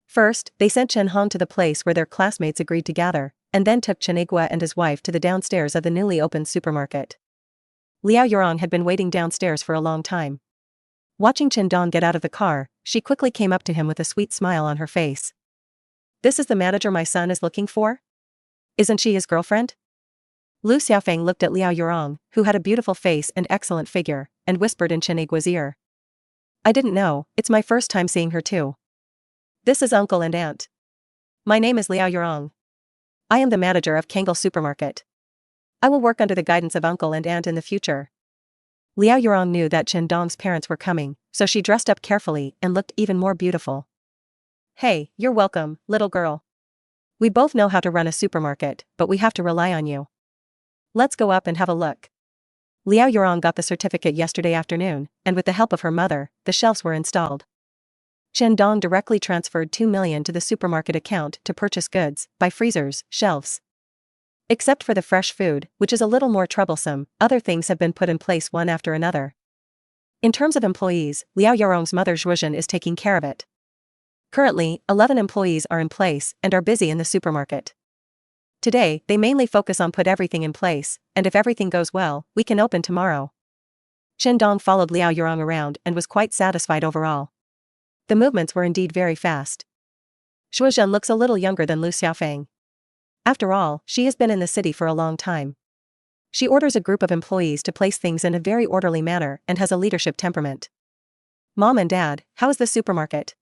First, they sent Chen Hong to the place where their classmates agreed to gather, and then took Chen Igua and his wife to the downstairs of the newly opened supermarket. Liao Yurong had been waiting downstairs for a long time. Watching Chen Dong get out of the car, she quickly came up to him with a sweet smile on her face. This is the manager my son is looking for? Isn't she his girlfriend? Lu Xiaofeng looked at Liao Yurong, who had a beautiful face and excellent figure, and whispered in Chen Igua's ear. I didn't know, it's my first time seeing her too. This is uncle and aunt. My name is Liao Yurong. I am the manager of Kangle Supermarket. I will work under the guidance of uncle and aunt in the future. Liao Yurong knew that Chen Dong's parents were coming, so she dressed up carefully and looked even more beautiful. Hey, you're welcome, little girl. We both know how to run a supermarket, but we have to rely on you. Let's go up and have a look. Liao Yurong got the certificate yesterday afternoon, and with the help of her mother, the shelves were installed. Chen Dong directly transferred 2 million to the supermarket account to purchase goods, buy freezers, shelves. Except for the fresh food, which is a little more troublesome, other things have been put in place one after another. In terms of employees, Liao Yurong's mother Zhuozhen is taking care of it. Currently, 11 employees are in place and are busy in the supermarket. Today, they mainly focus on put everything in place, and if everything goes well, we can open tomorrow. Chen Dong followed Liao Yurong around and was quite satisfied overall. The movements were indeed very fast. Shuozhen looks a little younger than Lu Xiaofeng. After all, she has been in the city for a long time. She orders a group of employees to place things in a very orderly manner and has a leadership temperament. Mom and Dad, how is the supermarket?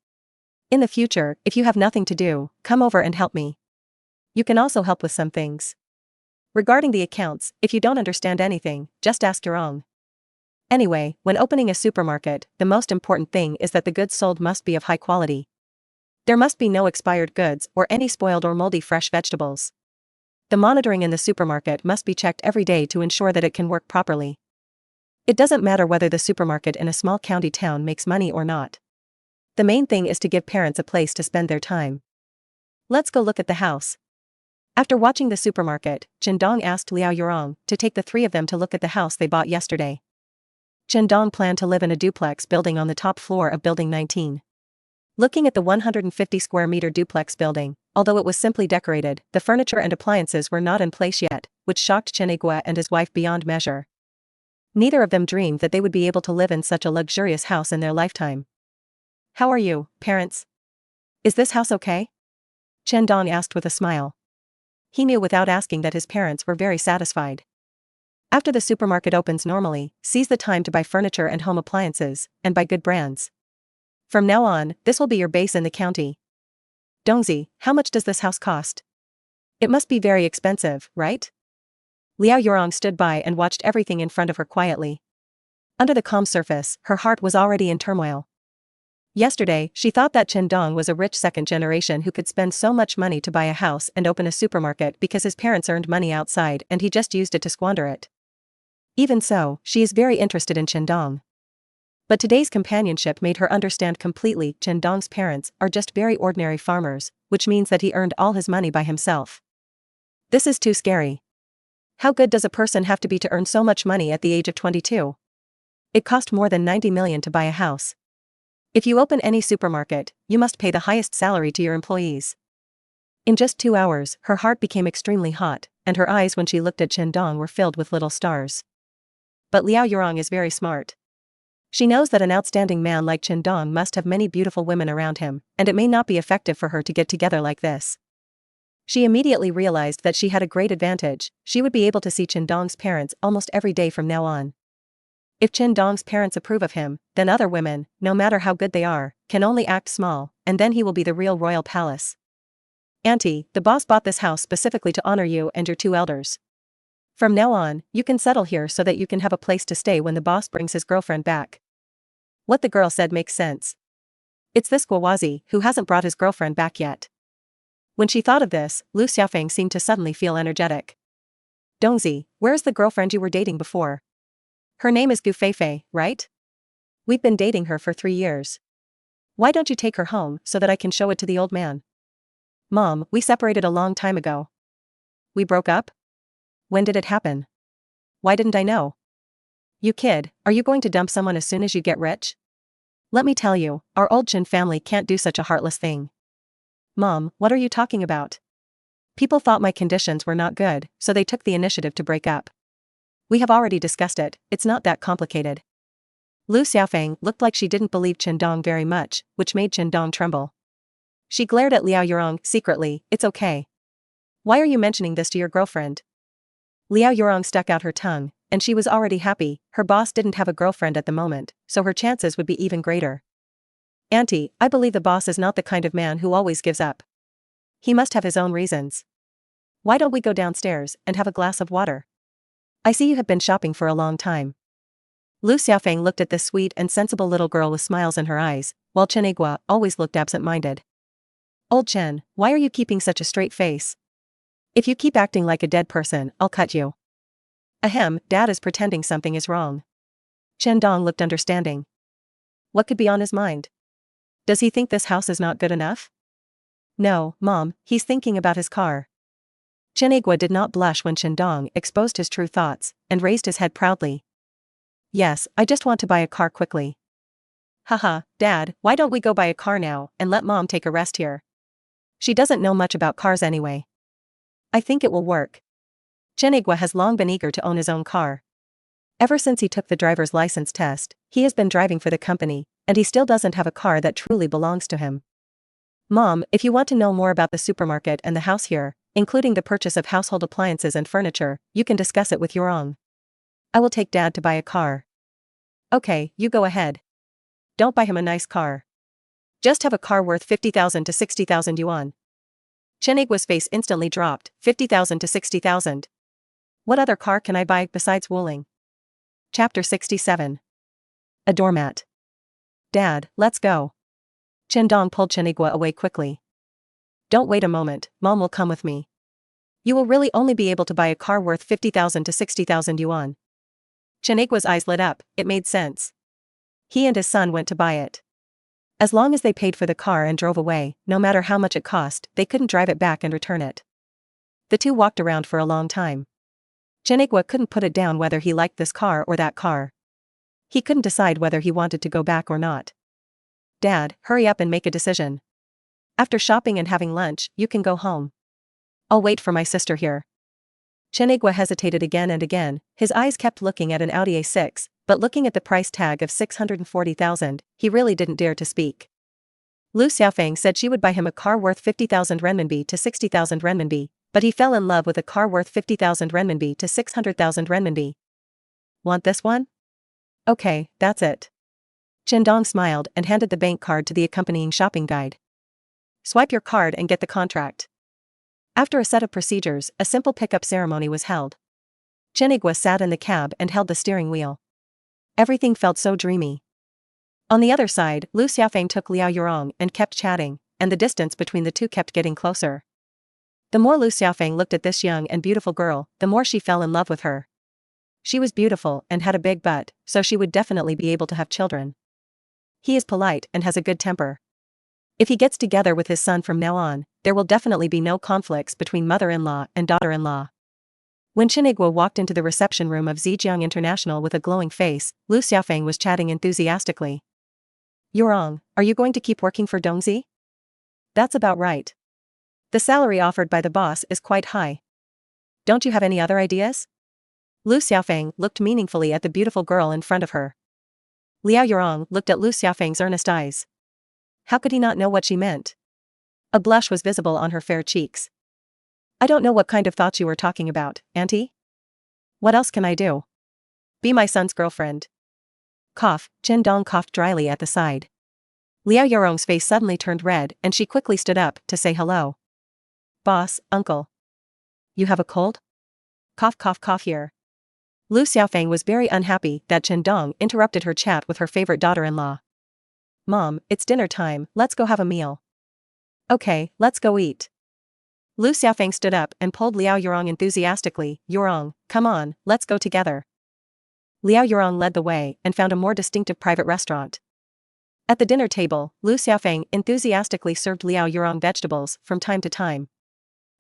In the future, if you have nothing to do, come over and help me. You can also help with some things. Regarding the accounts, if you don't understand anything, just ask Yurong. Anyway, when opening a supermarket, the most important thing is that the goods sold must be of high quality. There must be no expired goods or any spoiled or moldy fresh vegetables. The monitoring in the supermarket must be checked every day to ensure that it can work properly. It doesn't matter whether the supermarket in a small county town makes money or not. The main thing is to give parents a place to spend their time. Let's go look at the house. After watching the supermarket, Chen Dong asked Liao Yurong to take the three of them to look at the house they bought yesterday. Chen Dong planned to live in a duplex building on the top floor of Building 19. Looking at the 150 square meter duplex building, although it was simply decorated, the furniture and appliances were not in place yet, which shocked Chen Igua and his wife beyond measure. Neither of them dreamed that they would be able to live in such a luxurious house in their lifetime. How are you, parents? Is this house okay? Chen Dong asked with a smile. He knew without asking that his parents were very satisfied. After the supermarket opens normally, seize the time to buy furniture and home appliances, and buy good brands. From now on, this will be your base in the county. Dongzi, how much does this house cost? It must be very expensive, right? Liao Yurong stood by and watched everything in front of her quietly. Under the calm surface, her heart was already in turmoil. Yesterday, she thought that Chen Dong was a rich second generation who could spend so much money to buy a house and open a supermarket because his parents earned money outside and he just used it to squander it. Even so, she is very interested in Chen Dong. But today's companionship made her understand completely Chen Dong's parents are just very ordinary farmers, which means that he earned all his money by himself. This is too scary. How good does a person have to be to earn so much money at the age of 22? It cost more than 90 million to buy a house. If you open any supermarket, you must pay the highest salary to your employees. In just 2 hours, her heart became extremely hot, and her eyes when she looked at Chen Dong were filled with little stars. But Liao Yurong is very smart. She knows that an outstanding man like Chen Dong must have many beautiful women around him, and it may not be effective for her to get together like this. She immediately realized that she had a great advantage. She would be able to see Chen Dong's parents almost every day from now on. If Chen Dong's parents approve of him, then other women, no matter how good they are, can only act small, and then he will be the real royal palace. Auntie, the boss bought this house specifically to honor you and your two elders. From now on, you can settle here so that you can have a place to stay when the boss brings his girlfriend back. What the girl said makes sense. It's this Guawazi who hasn't brought his girlfriend back yet. When she thought of this, Lu Xiaofeng seemed to suddenly feel energetic. Dongzi, where's the girlfriend you were dating before? Her name is Gu Feifei, right? We've been dating her for 3 years. Why don't you take her home so that I can show it to the old man? Mom, we separated a long time ago. We broke up? When did it happen? Why didn't I know? You kid, are you going to dump someone as soon as you get rich? Let me tell you, our old Chen family can't do such a heartless thing. Mom, what are you talking about? People thought my conditions were not good, so they took the initiative to break up. We have already discussed it, it's not that complicated. Lu Xiaofeng looked like she didn't believe Chen Dong very much, which made Chen Dong tremble. She glared at Liao Yurong secretly. It's okay. Why are you mentioning this to your girlfriend? Liao Yurong stuck out her tongue, and she was already happy. Her boss didn't have a girlfriend at the moment, so her chances would be even greater. Auntie, I believe the boss is not the kind of man who always gives up. He must have his own reasons. Why don't we go downstairs and have a glass of water? I see you have been shopping for a long time. Lu Xiaofeng looked at this sweet and sensible little girl with smiles in her eyes, while Chen Igua always looked absent-minded. Old Chen, why are you keeping such a straight face? If you keep acting like a dead person, I'll cut you. Ahem, Dad is pretending something is wrong. Chen Dong looked understanding. What could be on his mind? Does he think this house is not good enough? No, Mom, he's thinking about his car. Chen Igua did not blush when Chen Dong exposed his true thoughts, and raised his head proudly. Yes, I just want to buy a car quickly. Haha, Dad, why don't we go buy a car now, and let Mom take a rest here? She doesn't know much about cars anyway. I think it will work. Chen Igwe has long been eager to own his own car. Ever since he took the driver's license test, he has been driving for the company, and he still doesn't have a car that truly belongs to him. Mom, if you want to know more about the supermarket and the house here, including the purchase of household appliances and furniture, you can discuss it with Yorong. I will take Dad to buy a car. Okay, you go ahead. Don't buy him a nice car. Just have a car worth 50,000 to 60,000 yuan. Chen Igwe's face instantly dropped, 50,000 to 60,000. What other car can I buy besides Wuling? Chapter 67. A doormat. Dad, let's go. Chen Dong pulled Chen Igwe away quickly. Don't wait a moment, Mom will come with me. You will really only be able to buy a car worth 50,000 to 60,000 yuan. Chen Igwe's eyes lit up, it made sense. He and his son went to buy it. As long as they paid for the car and drove away, no matter how much it cost, they couldn't drive it back and return it. The two walked around for a long time. Chen Igwe couldn't put it down whether he liked this car or that car. He couldn't decide whether he wanted to go back or not. Dad, hurry up and make a decision. After shopping and having lunch, you can go home. I'll wait for my sister here. Chen Igwe hesitated again and again, his eyes kept looking at an Audi A6, but looking at the price tag of 640,000, he really didn't dare to speak. Lu Xiaofeng said she would buy him a car worth 50,000 renminbi to 60,000 renminbi, but he fell in love with a car worth 50,000 renminbi to 600,000 renminbi. Want this one? Okay, that's it. Chen Dong smiled and handed the bank card to the accompanying shopping guide. Swipe your card and get the contract. After a set of procedures, a simple pickup ceremony was held. Chen Igwe sat in the cab and held the steering wheel. Everything felt so dreamy. On the other side, Lu Xiaofeng took Liao Yurong and kept chatting, and the distance between the two kept getting closer. The more Lu Xiaofeng looked at this young and beautiful girl, the more she fell in love with her. She was beautiful and had a big butt, so she would definitely be able to have children. He is polite and has a good temper. If he gets together with his son from now on, there will definitely be no conflicts between mother-in-law and daughter-in-law. When Chen Igwe walked into the reception room of Zhejiang International with a glowing face, Lu Xiaofeng was chatting enthusiastically. Yurong, are you going to keep working for Dongzi? That's about right. The salary offered by the boss is quite high. Don't you have any other ideas? Lu Xiaofeng looked meaningfully at the beautiful girl in front of her. Liao Yurong looked at Lu Xiaofeng's earnest eyes. How could he not know what she meant? A blush was visible on her fair cheeks. I don't know what kind of thoughts you were talking about, Auntie. What else can I do? Be my son's girlfriend. Cough, Chen Dong coughed dryly at the side. Liao Yurong's face suddenly turned red and she quickly stood up to say hello. Boss, uncle. You have a cold? Cough cough cough here. Lu Xiaofeng was very unhappy that Chen Dong interrupted her chat with her favorite daughter-in-law. Mom, it's dinner time, let's go have a meal. Okay, let's go eat. Lu Xiaofeng stood up and pulled Liao Yurong enthusiastically. Yurong, come on, let's go together. Liao Yurong led the way and found a more distinctive private restaurant. At the dinner table, Lu Xiaofeng enthusiastically served Liao Yurong vegetables from time to time.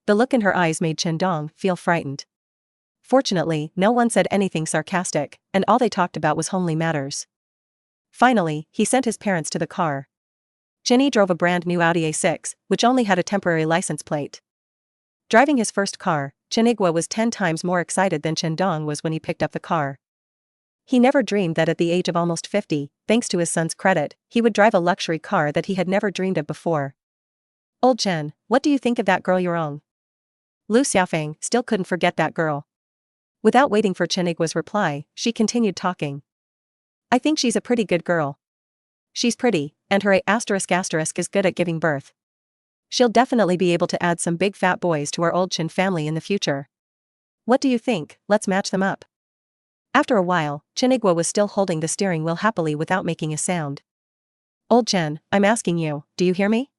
The look in her eyes made Chen Dong feel frightened. Fortunately, no one said anything sarcastic, and all they talked about was homely matters. Finally, he sent his parents to the car. Chenny drove a brand new Audi A6, which only had a temporary license plate. Driving his first car, Chen Igwe was 10 times more excited than Chen Dong was when he picked up the car. He never dreamed that at the age of almost 50, thanks to his son's credit, he would drive a luxury car that he had never dreamed of before. Old Chen, what do you think of that girl Yurong? Lu Xiaofeng still couldn't forget that girl. Without waiting for Chen Igwe's reply, she continued talking. I think she's a pretty good girl. She's pretty, and her A** is good at giving birth. She'll definitely be able to add some big fat boys to our old Chen family in the future. What do you think? Let's match them up. After a while, Chen Igwe was still holding the steering wheel happily without making a sound. Old Chen, I'm asking you, do you hear me?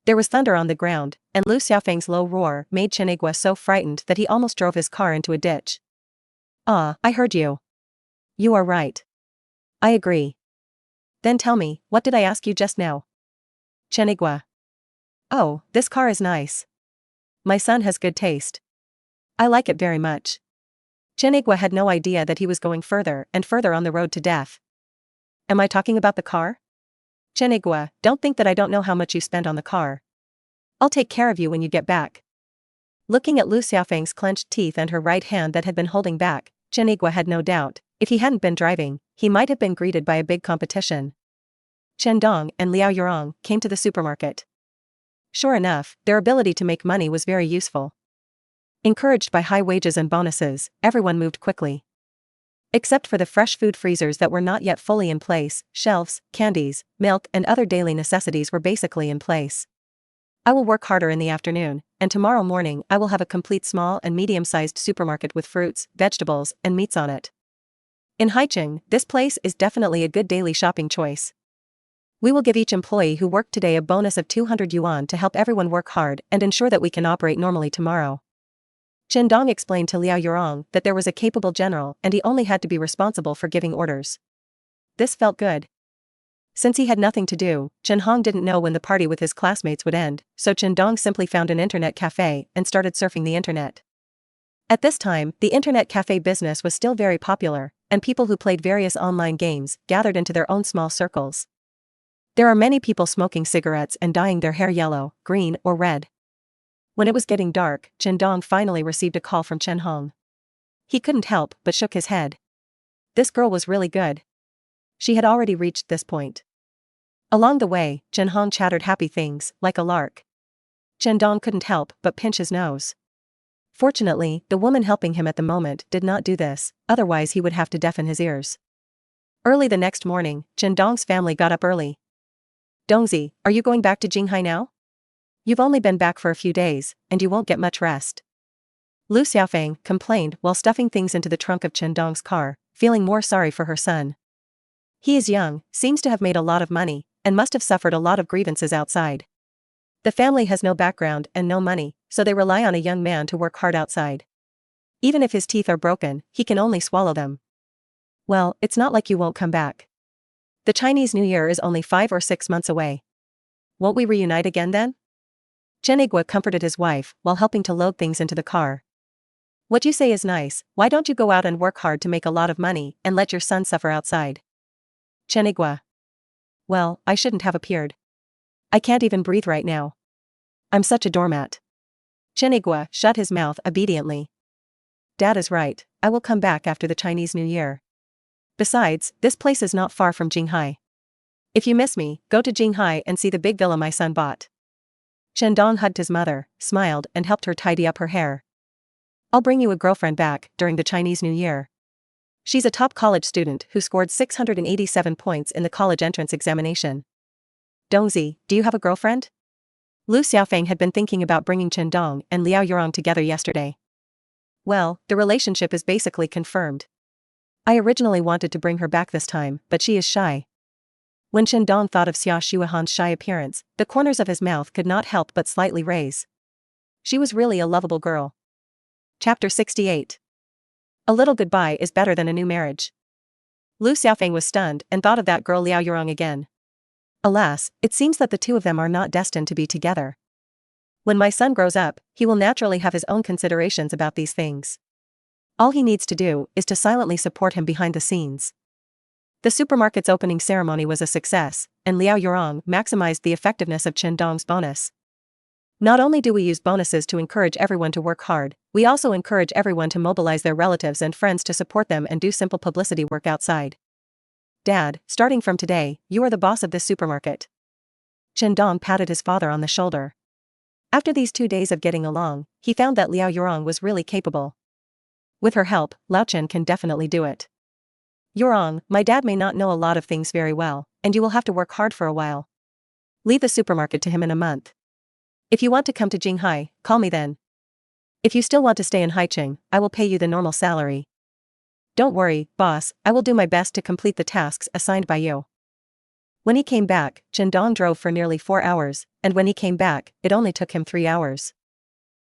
There was thunder on the ground, and Lu Xiaofeng's low roar made Chen Igwe so frightened that he almost drove his car into a ditch. Ah, I heard you. You are right. I agree. Then tell me, what did I ask you just now? Chen Igwe. Oh, this car is nice. My son has good taste. I like it very much. Chen Igwe had no idea that he was going further and further on the road to death. Am I talking about the car? Chen Igwe, don't think that I don't know how much you spent on the car. I'll take care of you when you get back. Looking at Lu Xiaofeng's clenched teeth and her right hand that had been holding back, Chen Yigua had no doubt, if he hadn't been driving, he might have been greeted by a big competition. Chen Dong and Liao Yurong came to the supermarket. Sure enough, their ability to make money was very useful. Encouraged by high wages and bonuses, everyone moved quickly. Except for the fresh food freezers that were not yet fully in place, shelves, candies, milk and other daily necessities were basically in place. I will work harder in the afternoon, and tomorrow morning I will have a complete small and medium-sized supermarket with fruits, vegetables, and meats on it. In Haicheng, this place is definitely a good daily shopping choice. We will give each employee who worked today a bonus of 200 yuan to help everyone work hard and ensure that we can operate normally tomorrow. Chen Dong explained to Liao Yurong that there was a capable general and he only had to be responsible for giving orders. This felt good. Since he had nothing to do, Chen Hong didn't know when the party with his classmates would end, so Chen Dong simply found an internet cafe and started surfing the internet. At this time, the internet cafe business was still very popular, and people who played various online games gathered into their own small circles. There are many people smoking cigarettes and dyeing their hair yellow, green, or red. When it was getting dark, Chen Dong finally received a call from Chen Hong. He couldn't help but shook his head. This girl was really good. She had already reached this point. Along the way, Chen Hong chattered happy things, like a lark. Chen Dong couldn't help but pinch his nose. Fortunately, the woman helping him at the moment did not do this, otherwise he would have to deafen his ears. Early the next morning, Chen Dong's family got up early. Dongzi, are you going back to Jinghai now? You've only been back for a few days, and you won't get much rest. Lu Xiaofeng complained while stuffing things into the trunk of Chen Dong's car, feeling more sorry for her son. He is young, seems to have made a lot of money, and must have suffered a lot of grievances outside. The family has no background and no money, so they rely on a young man to work hard outside. Even if his teeth are broken, he can only swallow them. Well, it's not like you won't come back. The Chinese New Year is only 5 or 6 months away. Won't we reunite again then? Chen Yigua comforted his wife while helping to load things into the car. What you say is nice, why don't you go out and work hard to make a lot of money and let your son suffer outside? Chen Yigua. Well, I shouldn't have appeared. I can't even breathe right now. I'm such a doormat. Chen Yigua shut his mouth obediently. Dad is right, I will come back after the Chinese New Year. Besides, this place is not far from Jinghai. If you miss me, go to Jinghai and see the big villa my son bought. Chen Dong hugged his mother, smiled and helped her tidy up her hair. I'll bring you a girlfriend back during the Chinese New Year. She's a top college student who scored 687 points in the college entrance examination. Dongzi, do you have a girlfriend? Lu Xiaofeng had been thinking about bringing Chen Dong and Liao Yurong together yesterday. Well, the relationship is basically confirmed. I originally wanted to bring her back this time, but she is shy. When Chen Dong thought of Xia Shuahan's shy appearance, the corners of his mouth could not help but slightly raise. She was really a lovable girl. Chapter 68. A little goodbye is better than a new marriage. Lu Xiaofeng was stunned and thought of that girl Liao Yurong again. Alas, it seems that the two of them are not destined to be together. When my son grows up, he will naturally have his own considerations about these things. All he needs to do is to silently support him behind the scenes. The supermarket's opening ceremony was a success, and Liao Yurong maximized the effectiveness of Chen Dong's bonus. Not only do we use bonuses to encourage everyone to work hard, we also encourage everyone to mobilize their relatives and friends to support them and do simple publicity work outside. Dad, starting from today, you are the boss of this supermarket. Chen Dong patted his father on the shoulder. After these 2 days of getting along, he found that Liao Yurong was really capable. With her help, Lao Chen can definitely do it. Yurong, my dad may not know a lot of things very well, and you will have to work hard for a while. Leave the supermarket to him in a month. If you want to come to Jinghai, call me then. If you still want to stay in Haicheng, I will pay you the normal salary. Don't worry, boss, I will do my best to complete the tasks assigned by you. When he came back, Chen Dong drove for nearly 4 hours, and when he came back, it only took him 3 hours.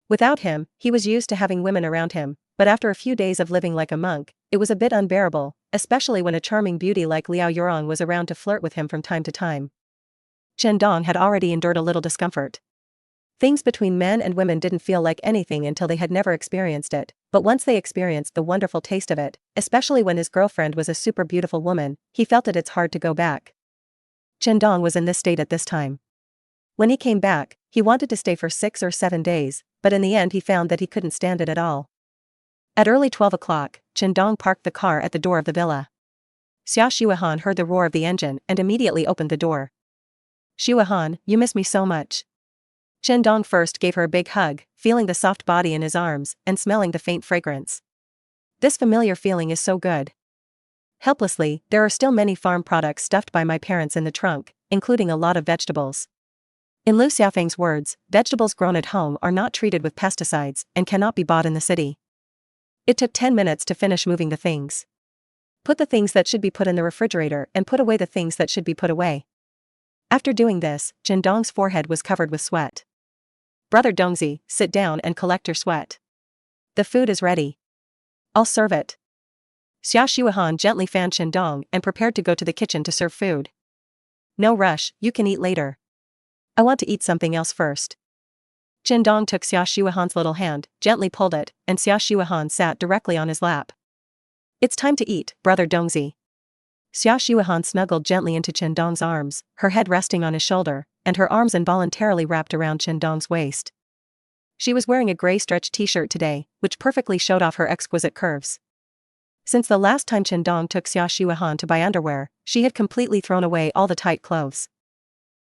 Without him, he was used to having women around him, but after a few days of living like a monk, it was a bit unbearable, especially when a charming beauty like Liao Yurong was around to flirt with him from time to time. Chen Dong had already endured a little discomfort. Things between men and women didn't feel like anything until they had never experienced it, but once they experienced the wonderful taste of it, especially when his girlfriend was a super beautiful woman, he felt that it's hard to go back. Chen Dong was in this state at this time. When he came back, He wanted to stay for 6 or 7 days, but in the end he found that he couldn't stand it at all. At early 12 o'clock, Chen Dong parked the car at the door of the villa. Xia Shuahan heard the roar of the engine and immediately opened the door. "Shuahan, you miss me so much." Chen Dong first gave her a big hug, feeling the soft body in his arms and smelling the faint fragrance. This familiar feeling is so good. Helplessly, there are still many farm products stuffed by my parents in the trunk, including a lot of vegetables. In Lu Xiaofeng's words, vegetables grown at home are not treated with pesticides and cannot be bought in the city. It took 10 minutes to finish moving the things. Put the things that should be put in the refrigerator and put away the things that should be put away. After doing this, Chen Dong's forehead was covered with sweat. "Brother Dongzi, sit down and collect your sweat. The food is ready. I'll serve it." Xia Shuahan gently fanned Chen Dong and prepared to go to the kitchen to serve food. "No rush, you can eat later. I want to eat something else first." Chen Dong took Xia Shuahan's little hand, gently pulled it, and Xia Shuahan sat directly on his lap. "It's time to eat, brother Dongzi." Xia Shuahan snuggled gently into Chen Dong's arms, her head resting on his shoulder, and her arms involuntarily wrapped around Chen Dong's waist. She was wearing a gray stretch t-shirt today, which perfectly showed off her exquisite curves. Since the last time Chen Dong took Xia Shuahan to buy underwear, she had completely thrown away all the tight clothes.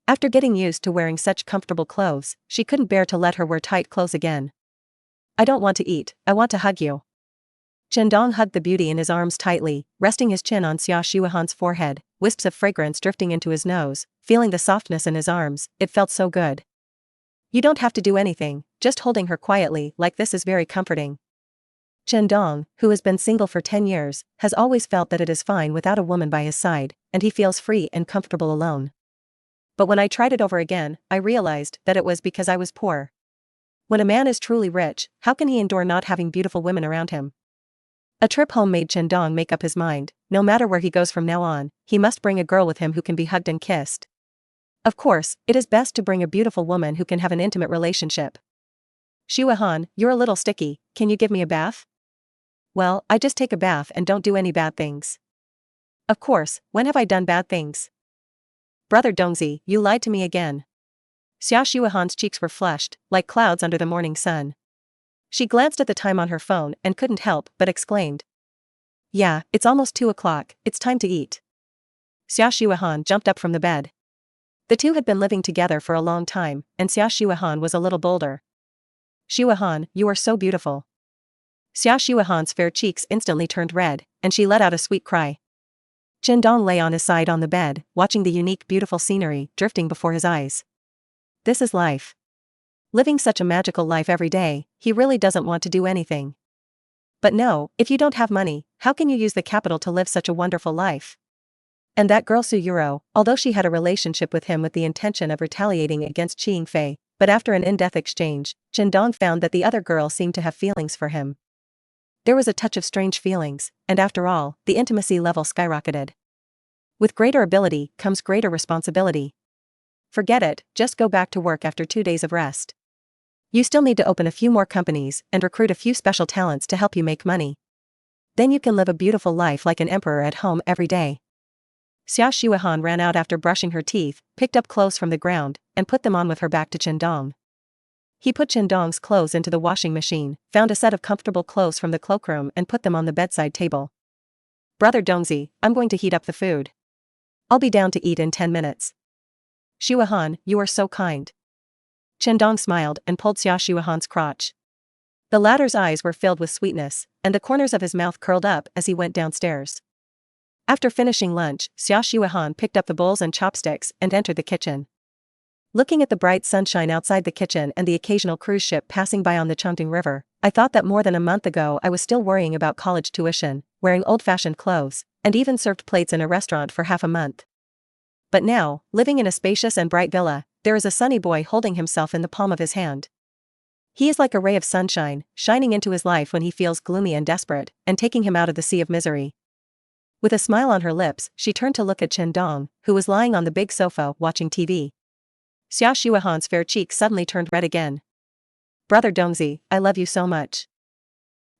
After getting used to wearing such comfortable clothes, she couldn't bear to let her wear tight clothes again. "I don't want to eat, I want to hug you." Chen Dong hugged the beauty in his arms tightly, resting his chin on Xia Shuahan's forehead, wisps of fragrance drifting into his nose, feeling the softness in his arms. It felt so good. "You don't have to do anything, just holding her quietly like this is very comforting." Chen Dong, who has been single for 10 years, has always felt that it is fine without a woman by his side, and he feels free and comfortable alone. But when I tried it over again, I realized that it was because I was poor. When a man is truly rich, how can he endure not having beautiful women around him? A trip home made Chen Dong make up his mind. No matter where he goes from now on, he must bring a girl with him who can be hugged and kissed. Of course, it is best to bring a beautiful woman who can have an intimate relationship. "Shuahan, you're a little sticky, can you give me a bath?" "Well, I just take a bath and don't do any bad things." "Of course, when have I done bad things?" "Brother Dongzi, you lied to me again." Xia Shuahan's cheeks were flushed, like clouds under the morning sun. She glanced at the time on her phone and couldn't help but exclaimed. "Yeah, it's almost 2 o'clock, it's time to eat." Xia Shuahan jumped up from the bed. The two had been living together for a long time, and Xia Shuahan was a little bolder. "Shuahan, you are so beautiful." Xia Shuahan's fair cheeks instantly turned red, and she let out a sweet cry. Chen Dong lay on his side on the bed, watching the unique beautiful scenery drifting before his eyes. This is life. Living such a magical life every day, he really doesn't want to do anything. But no, if you don't have money, how can you use the capital to live such a wonderful life? And that girl Su Yuro, although she had a relationship with him with the intention of retaliating against Qi Yingfei, but after an in-depth exchange, Chen Dong found that the other girl seemed to have feelings for him. There was a touch of strange feelings, and after all, the intimacy level skyrocketed. With greater ability comes greater responsibility. Forget it, just go back to work after 2 days of rest. You still need to open a few more companies and recruit a few special talents to help you make money. Then you can live a beautiful life like an emperor at home every day. Xia Shuahan ran out after brushing her teeth, picked up clothes from the ground, and put them on with her back to Chen Dong. He put Chen Dong's clothes into the washing machine, found a set of comfortable clothes from the cloakroom and put them on the bedside table. "Brother Dongzi, I'm going to heat up the food. I'll be down to eat in 10 minutes. Shuahan, you are so kind." Chen Dong smiled and pulled Xia Shuahan's crotch. The latter's eyes were filled with sweetness, and the corners of his mouth curled up as he went downstairs. After finishing lunch, Xia Shuahan picked up the bowls and chopsticks and entered the kitchen. Looking at the bright sunshine outside the kitchen and the occasional cruise ship passing by on the Chongqing River, I thought that more than a month ago I was still worrying about college tuition, wearing old-fashioned clothes, and even served plates in a restaurant for half a month. But now, living in a spacious and bright villa, there is a sunny boy holding himself in the palm of his hand. He is like a ray of sunshine, shining into his life when he feels gloomy and desperate, and taking him out of the sea of misery. With a smile on her lips, she turned to look at Chen Dong, who was lying on the big sofa watching TV. Xia Shuahan's fair cheek suddenly turned red again. "Brother Dongzi, I love you so much.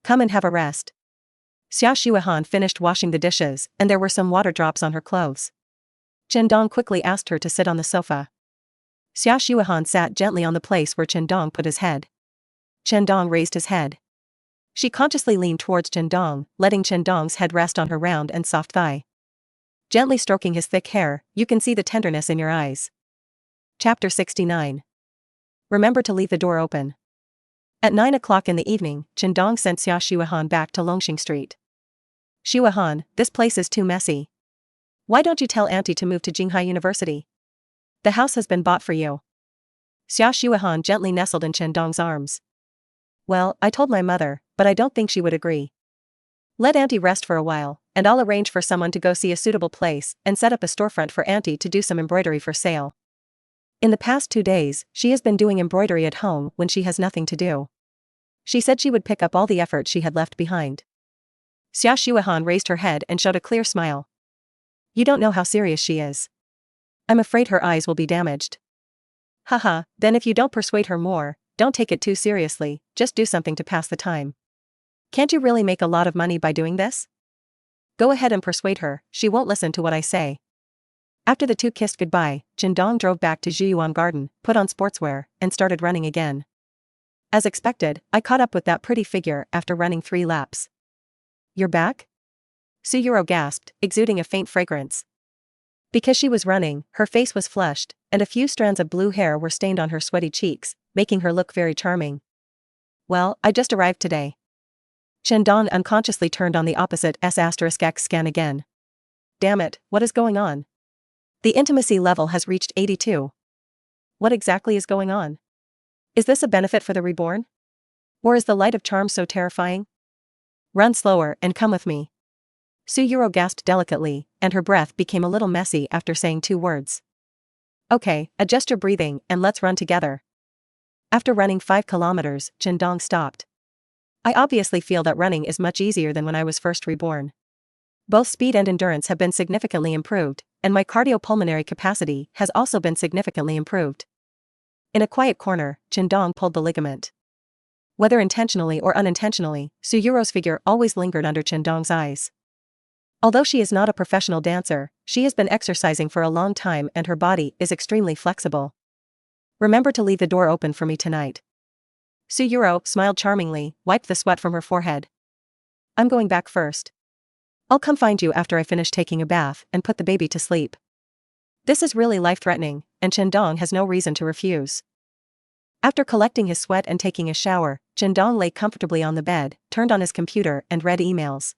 Come and have a rest." Xia Shuahan finished washing the dishes, and there were some water drops on her clothes. Chen Dong quickly asked her to sit on the sofa. Xia Shuihan sat gently on the place where Chen Dong put his head. Chen Dong raised his head. She consciously leaned towards Chen Dong, letting Chen Dong's head rest on her round and soft thigh. Gently stroking his thick hair, you can see the tenderness in your eyes. Chapter 69. Remember to leave the door open. At 9 o'clock in the evening, Chen Dong sent Xia Shuihan back to Longxing Street. Shuihan, this place is too messy. Why don't you tell Auntie to move to Jinghai University? The house has been bought for you. Xia Shuihan gently nestled in Chen Dong's arms. Well, I told my mother, but I don't think she would agree. Let Auntie rest for a while, and I'll arrange for someone to go see a suitable place and set up a storefront for Auntie to do some embroidery for sale. In the past 2 days, she has been doing embroidery at home when she has nothing to do. She said she would pick up all the effort she had left behind. Xia Shuihan raised her head and showed a clear smile. You don't know how serious she is. I'm afraid her eyes will be damaged. Haha, then if you don't persuade her more, don't take it too seriously, just do something to pass the time. Can't you really make a lot of money by doing this? Go ahead and persuade her, she won't listen to what I say. After the two kissed goodbye, Chen Dong drove back to Zhiyuan Garden, put on sportswear, and started running again. As expected, I caught up with that pretty figure after running 3 laps. You're back? Suyuro gasped, exuding a faint fragrance. Because she was running, her face was flushed, and a few strands of blue hair were stained on her sweaty cheeks, making her look very charming. Well, I just arrived today. Chen Dong unconsciously turned on the opposite S**X scan again. Damn it, what is going on? The intimacy level has reached 82. What exactly is going on? Is this a benefit for the reborn? Or is the light of charm so terrifying? Run slower and come with me. Suyuro gasped delicately, and her breath became a little messy after saying 2 words. Okay, adjust your breathing and let's run together. After running 5 kilometers, Chen Dong stopped. I obviously feel that running is much easier than when I was first reborn. Both speed and endurance have been significantly improved, and my cardiopulmonary capacity has also been significantly improved. In a quiet corner, Chen Dong pulled the ligament. Whether intentionally or unintentionally, Suyuro's figure always lingered under Chen Dong's eyes. Although she is not a professional dancer, she has been exercising for a long time and her body is extremely flexible. Remember to leave the door open for me tonight. Suyuro smiled charmingly, wiped the sweat from her forehead. I'm going back first. I'll come find you after I finish taking a bath and put the baby to sleep. This is really life-threatening, and Chen Dong has no reason to refuse. After collecting his sweat and taking a shower, Chen Dong lay comfortably on the bed, turned on his computer and read emails.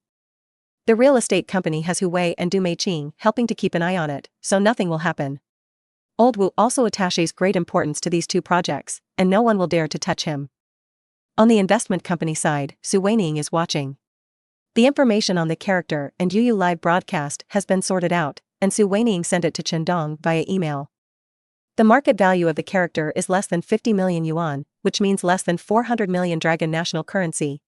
The real estate company has Hu Wei and Du Meiqing helping to keep an eye on it, so nothing will happen. Old Wu also attaches great importance to these 2 projects, and no one will dare to touch him. On the investment company side, Su Weining is watching. The information on the character and Yu live broadcast has been sorted out, and Su Weining sent it to Chen Dong via email. The market value of the character is less than 50 million yuan, which means less than 400 million dragon national currency.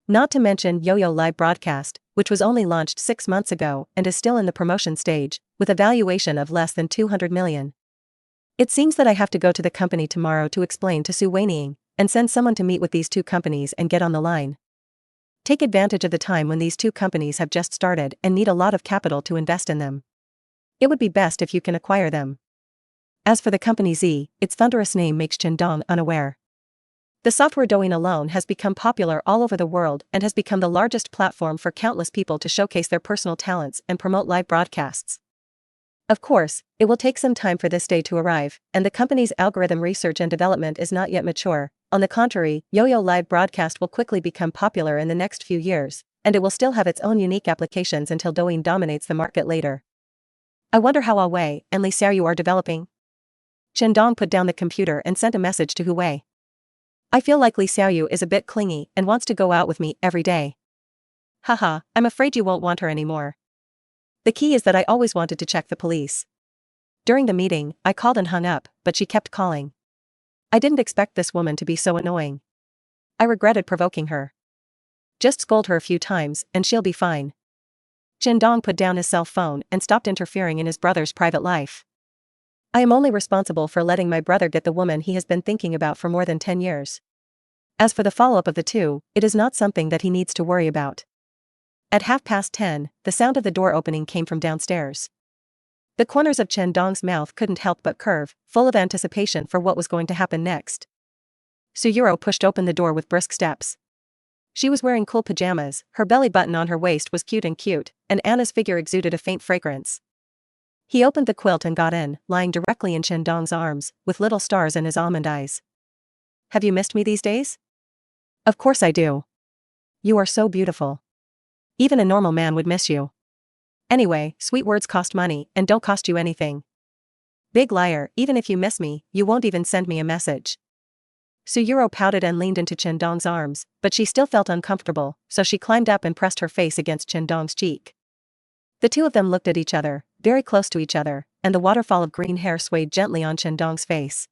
Not to mention Yo-Yo live broadcast, which was only launched 6 months ago and is still in the promotion stage, with a valuation of less than 200 million. It seems that I have to go to the company tomorrow to explain to Su Weining, and send someone to meet with these 2 companies and get on the line. Take advantage of the time when these 2 companies have just started and need a lot of capital to invest in them. It would be best if you can acquire them. As for the company Z, its thunderous name makes Chen Dong unaware. The software Douyin alone has become popular all over the world and has become the largest platform for countless people to showcase their personal talents and promote live broadcasts. Of course, it will take some time for this day to arrive, and the company's algorithm research and development is not yet mature. On the contrary, Yo-Yo live broadcast will quickly become popular in the next few years, and it will still have its own unique applications until Douyin dominates the market later. I wonder how Huawei and Li Xiaoyu are developing. Chen Dong put down the computer and sent a message to Hu Wei. I feel like Li Xiaoyu is a bit clingy and wants to go out with me every day. Haha, I'm afraid you won't want her anymore. The key is that I always wanted to check the police. During the meeting, I called and hung up, but she kept calling. I didn't expect this woman to be so annoying. I regretted provoking her. Just scold her a few times, and she'll be fine. Chen Dong put down his cell phone and stopped interfering in his brother's private life. I am only responsible for letting my brother get the woman he has been thinking about for more than 10 years. As for the follow-up of the 2, it is not something that he needs to worry about. At 10:30, the sound of the door opening came from downstairs. The corners of Chen Dong's mouth couldn't help but curve, full of anticipation for what was going to happen next. Suyuro pushed open the door with brisk steps. She was wearing cool pajamas, her belly button on her waist was cute, and Anna's figure exuded a faint fragrance. He opened the quilt and got in, lying directly in Chen Dong's arms, with little stars in his almond eyes. Have you missed me these days? Of course I do. You are so beautiful. Even a normal man would miss you. Anyway, sweet words cost money and don't cost you anything. Big liar, even if you miss me, you won't even send me a message. Suyuro pouted and leaned into Chen Dong's arms, but she still felt uncomfortable, so she climbed up and pressed her face against Chen Dong's cheek. The two of them looked at each other, very close to each other, and the waterfall of green hair swayed gently on Chen Dong's face.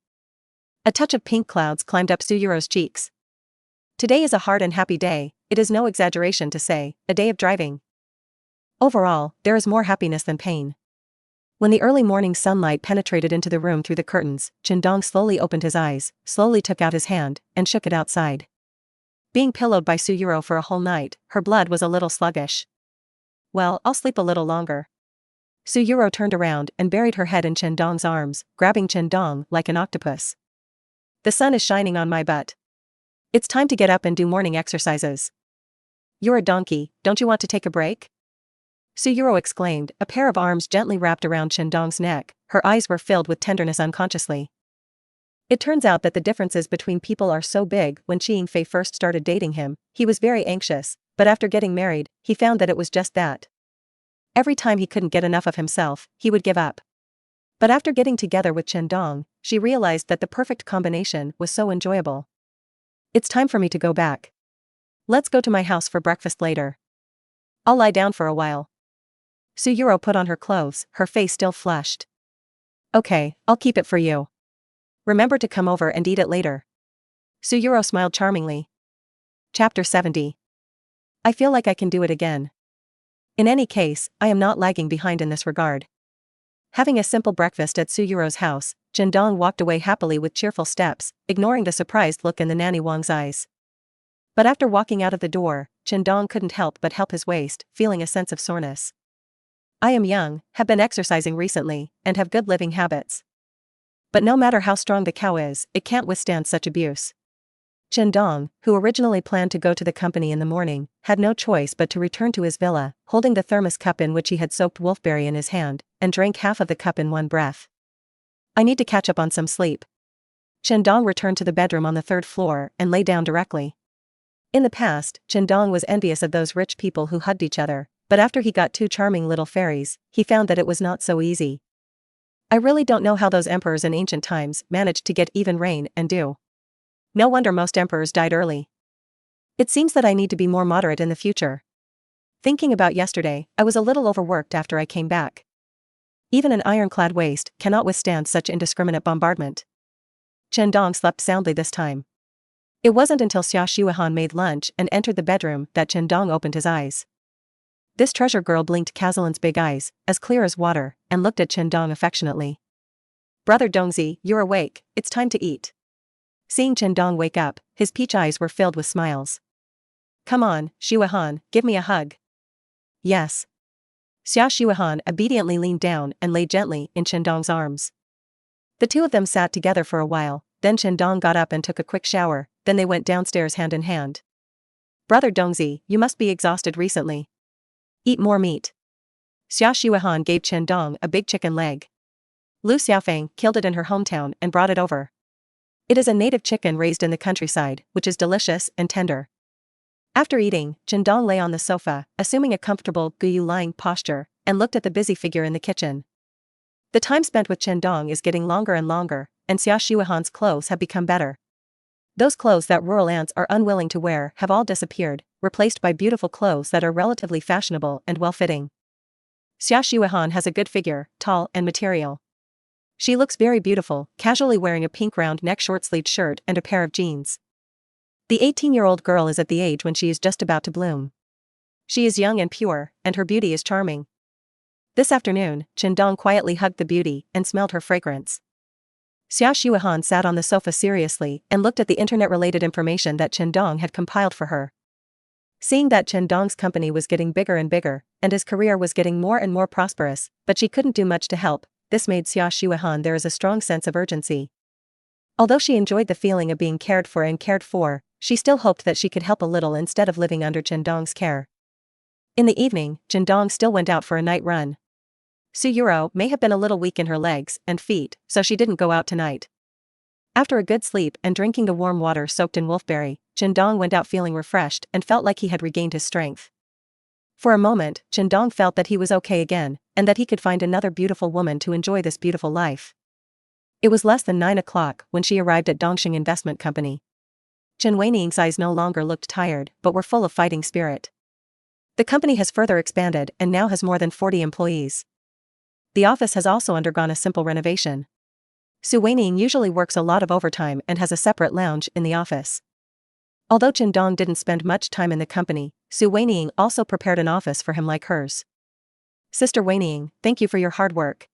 A touch of pink clouds climbed up Suyuro's cheeks. Today is a hard and happy day, it is no exaggeration to say, a day of driving. Overall, there is more happiness than pain. When the early morning sunlight penetrated into the room through the curtains, Chen Dong slowly opened his eyes, slowly took out his hand, and shook it outside. Being pillowed by Suyuro for a whole night, her blood was a little sluggish. Well, I'll sleep a little longer. Suyuro turned around and buried her head in Chen Dong's arms, grabbing Chen Dong like an octopus. The sun is shining on my butt. It's time to get up and do morning exercises. You're a donkey, don't you want to take a break? Suyuro exclaimed, a pair of arms gently wrapped around Chen Dong's neck, her eyes were filled with tenderness unconsciously. It turns out that the differences between people are so big. When Chi Yingfei first started dating him, he was very anxious, but after getting married, he found that it was just that. Every time he couldn't get enough of himself, he would give up. But after getting together with Chen Dong, she realized that the perfect combination was so enjoyable. It's time for me to go back. Let's go to my house for breakfast later. I'll lie down for a while. Suyuro put on her clothes, her face still flushed. Okay, I'll keep it for you. Remember to come over and eat it later. Suyuro smiled charmingly. Chapter 70. I feel like I can do it again. In any case, I am not lagging behind in this regard. Having a simple breakfast at Suyuro's house, Chen Dong walked away happily with cheerful steps, ignoring the surprised look in the nanny Wang's eyes. But after walking out of the door, Chen Dong couldn't help but help his waist, feeling a sense of soreness. I am young, have been exercising recently, and have good living habits. But no matter how strong the cow is, it can't withstand such abuse. Chen Dong, who originally planned to go to the company in the morning, had no choice but to return to his villa, holding the thermos cup in which he had soaked wolfberry in his hand, and drank half of the cup in one breath. I need to catch up on some sleep. Chen Dong returned to the bedroom on the third floor and lay down directly. In the past, Chen Dong was envious of those rich people who hugged each other, but after he got two charming little fairies, he found that it was not so easy. I really don't know how those emperors in ancient times managed to get even reign and dew. No wonder most emperors died early. It seems that I need to be more moderate in the future. Thinking about yesterday, I was a little overworked after I came back. Even an ironclad waist cannot withstand such indiscriminate bombardment. Chen Dong slept soundly this time. It wasn't until Xia Shuihan made lunch and entered the bedroom that Chen Dong opened his eyes. This treasure girl blinked Kazalin's big eyes, as clear as water, and looked at Chen Dong affectionately. Brother Dongzi, you're awake, it's time to eat. Seeing Chen Dong wake up, his peach eyes were filled with smiles. Come on, Shuihan, give me a hug. Yes. Xia Shuihan obediently leaned down and lay gently in Chen Dong's arms. The two of them sat together for a while, then Chen Dong got up and took a quick shower, then they went downstairs hand in hand. Brother Dongzi, you must be exhausted recently. Eat more meat. Xia Shuihan gave Chen Dong a big chicken leg. Lu Xiaofeng killed it in her hometown and brought it over. It is a native chicken raised in the countryside, which is delicious and tender. After eating, Chen Dong lay on the sofa, assuming a comfortable Guyu lying posture, and looked at the busy figure in the kitchen. The time spent with Chen Dong is getting longer and longer, and Xia Shuihan's clothes have become better. Those clothes that rural ants are unwilling to wear have all disappeared, replaced by beautiful clothes that are relatively fashionable and well-fitting. Xia Shuihan has a good figure, tall and material. She looks very beautiful, casually wearing a pink round-neck short-sleeved shirt and a pair of jeans. The 18-year-old girl is at the age when she is just about to bloom. She is young and pure, and her beauty is charming. This afternoon, Chen Dong quietly hugged the beauty and smelled her fragrance. Xia Shuihan sat on the sofa seriously and looked at the internet-related information that Chen Dong had compiled for her. Seeing that Chen Dong's company was getting bigger and bigger, and his career was getting more and more prosperous, but she couldn't do much to help. This made Xia Shuihan there is a strong sense of urgency. Although she enjoyed the feeling of being cared for, she still hoped that she could help a little instead of living under Chen Dong's care. In the evening, Chen Dong still went out for a night run. Su Yuro may have been a little weak in her legs and feet, so she didn't go out tonight. After a good sleep and drinking the warm water soaked in wolfberry, Chen Dong went out feeling refreshed and felt like he had regained his strength. For a moment, Chen Dong felt that he was okay again, and that he could find another beautiful woman to enjoy this beautiful life. It was less than 9 o'clock when she arrived at Dongxing Investment Company. Chen Weining's eyes no longer looked tired but were full of fighting spirit. The company has further expanded and now has more than 40 employees. The office has also undergone a simple renovation. Su Weining usually works a lot of overtime and has a separate lounge in the office. Although Chen Dong didn't spend much time in the company, Su Weining also prepared an office for him like hers. Sister Weining, thank you for your hard work.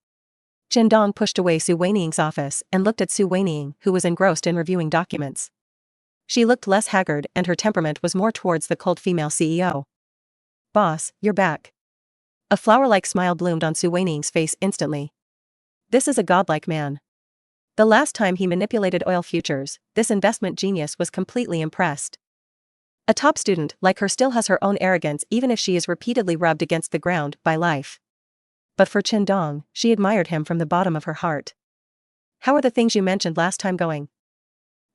Chen Dong pushed away Su Weining's office and looked at Su Weining, who was engrossed in reviewing documents. She looked less haggard and her temperament was more towards the cold female CEO. Boss, you're back. A flower-like smile bloomed on Su Weining's face instantly. This is a godlike man. The last time he manipulated oil futures, this investment genius was completely impressed. A top student like her still has her own arrogance even if she is repeatedly rubbed against the ground by life. But for Chen Dong, she admired him from the bottom of her heart. How are the things you mentioned last time going?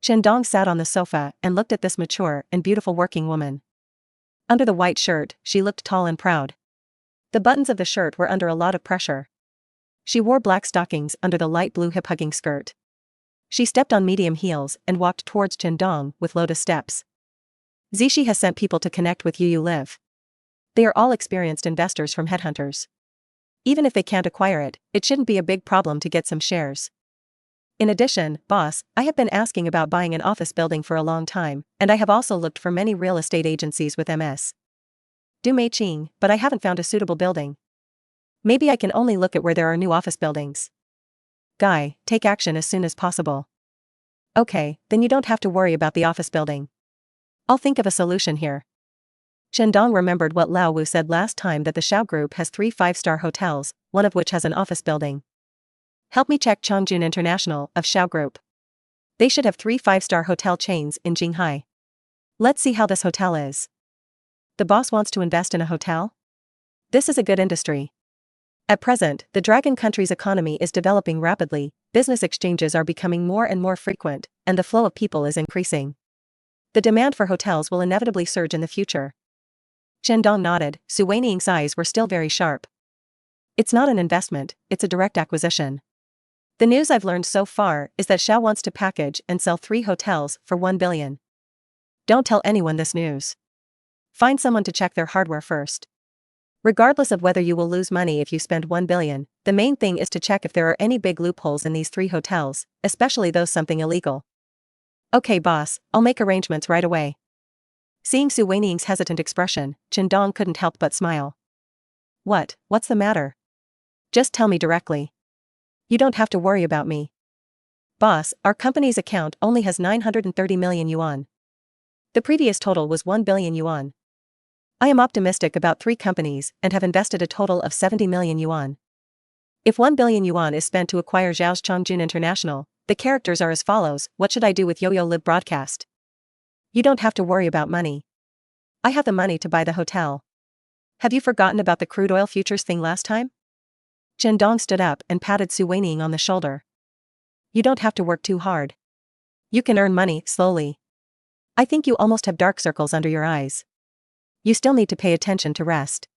Chen Dong sat on the sofa and looked at this mature and beautiful working woman. Under the white shirt, she looked tall and proud. The buttons of the shirt were under a lot of pressure. She wore black stockings under the light blue hip-hugging skirt. She stepped on medium heels and walked towards Chen Dong with lotus steps. Zishi has sent people to connect with You Live. They are all experienced investors from headhunters. Even if they can't acquire it, it shouldn't be a big problem to get some shares. In addition, boss, I have been asking about buying an office building for a long time, and I have also looked for many real estate agencies with MS. Do Mei Qing, but I haven't found a suitable building. Maybe I can only look at where there are new office buildings. Guy, take action as soon as possible. Okay, then you don't have to worry about the office building. I'll think of a solution here. Chen Dong remembered what Lao Wu said last time that the Xiao Group has 3 5-star hotels, one of which has an office building. Help me check Chongjun International of Xiao Group. They should have 3 5-star hotel chains in Jinghai. Let's see how this hotel is. The boss wants to invest in a hotel? This is a good industry. At present, the Dragon country's economy is developing rapidly, business exchanges are becoming more and more frequent, and the flow of people is increasing. The demand for hotels will inevitably surge in the future. Chen Dong nodded. Su Weining's eyes were still very sharp. It's not an investment, it's a direct acquisition. The news I've learned so far is that Xiao wants to package and sell 3 hotels for 1 billion. Don't tell anyone this news. Find someone to check their hardware first. Regardless of whether you will lose money if you spend 1 billion, the main thing is to check if there are any big loopholes in these 3 hotels, especially those something illegal. Okay boss, I'll make arrangements right away. Seeing Su Weining's hesitant expression, Chen Dong couldn't help but smile. What's the matter? Just tell me directly. You don't have to worry about me. Boss, our company's account only has 930 million yuan. The previous total was 1 billion yuan. I am optimistic about 3 companies and have invested a total of 70 million yuan. If 1 billion yuan is spent to acquire Zhao's Chongjun International, the characters are as follows: what should I do with Yo-Yo Live Broadcast? You don't have to worry about money. I have the money to buy the hotel. Have you forgotten about the crude oil futures thing last time? Chen Dong stood up and patted Su Weining on the shoulder. You don't have to work too hard. You can earn money slowly. I think you almost have dark circles under your eyes. You still need to pay attention to rest.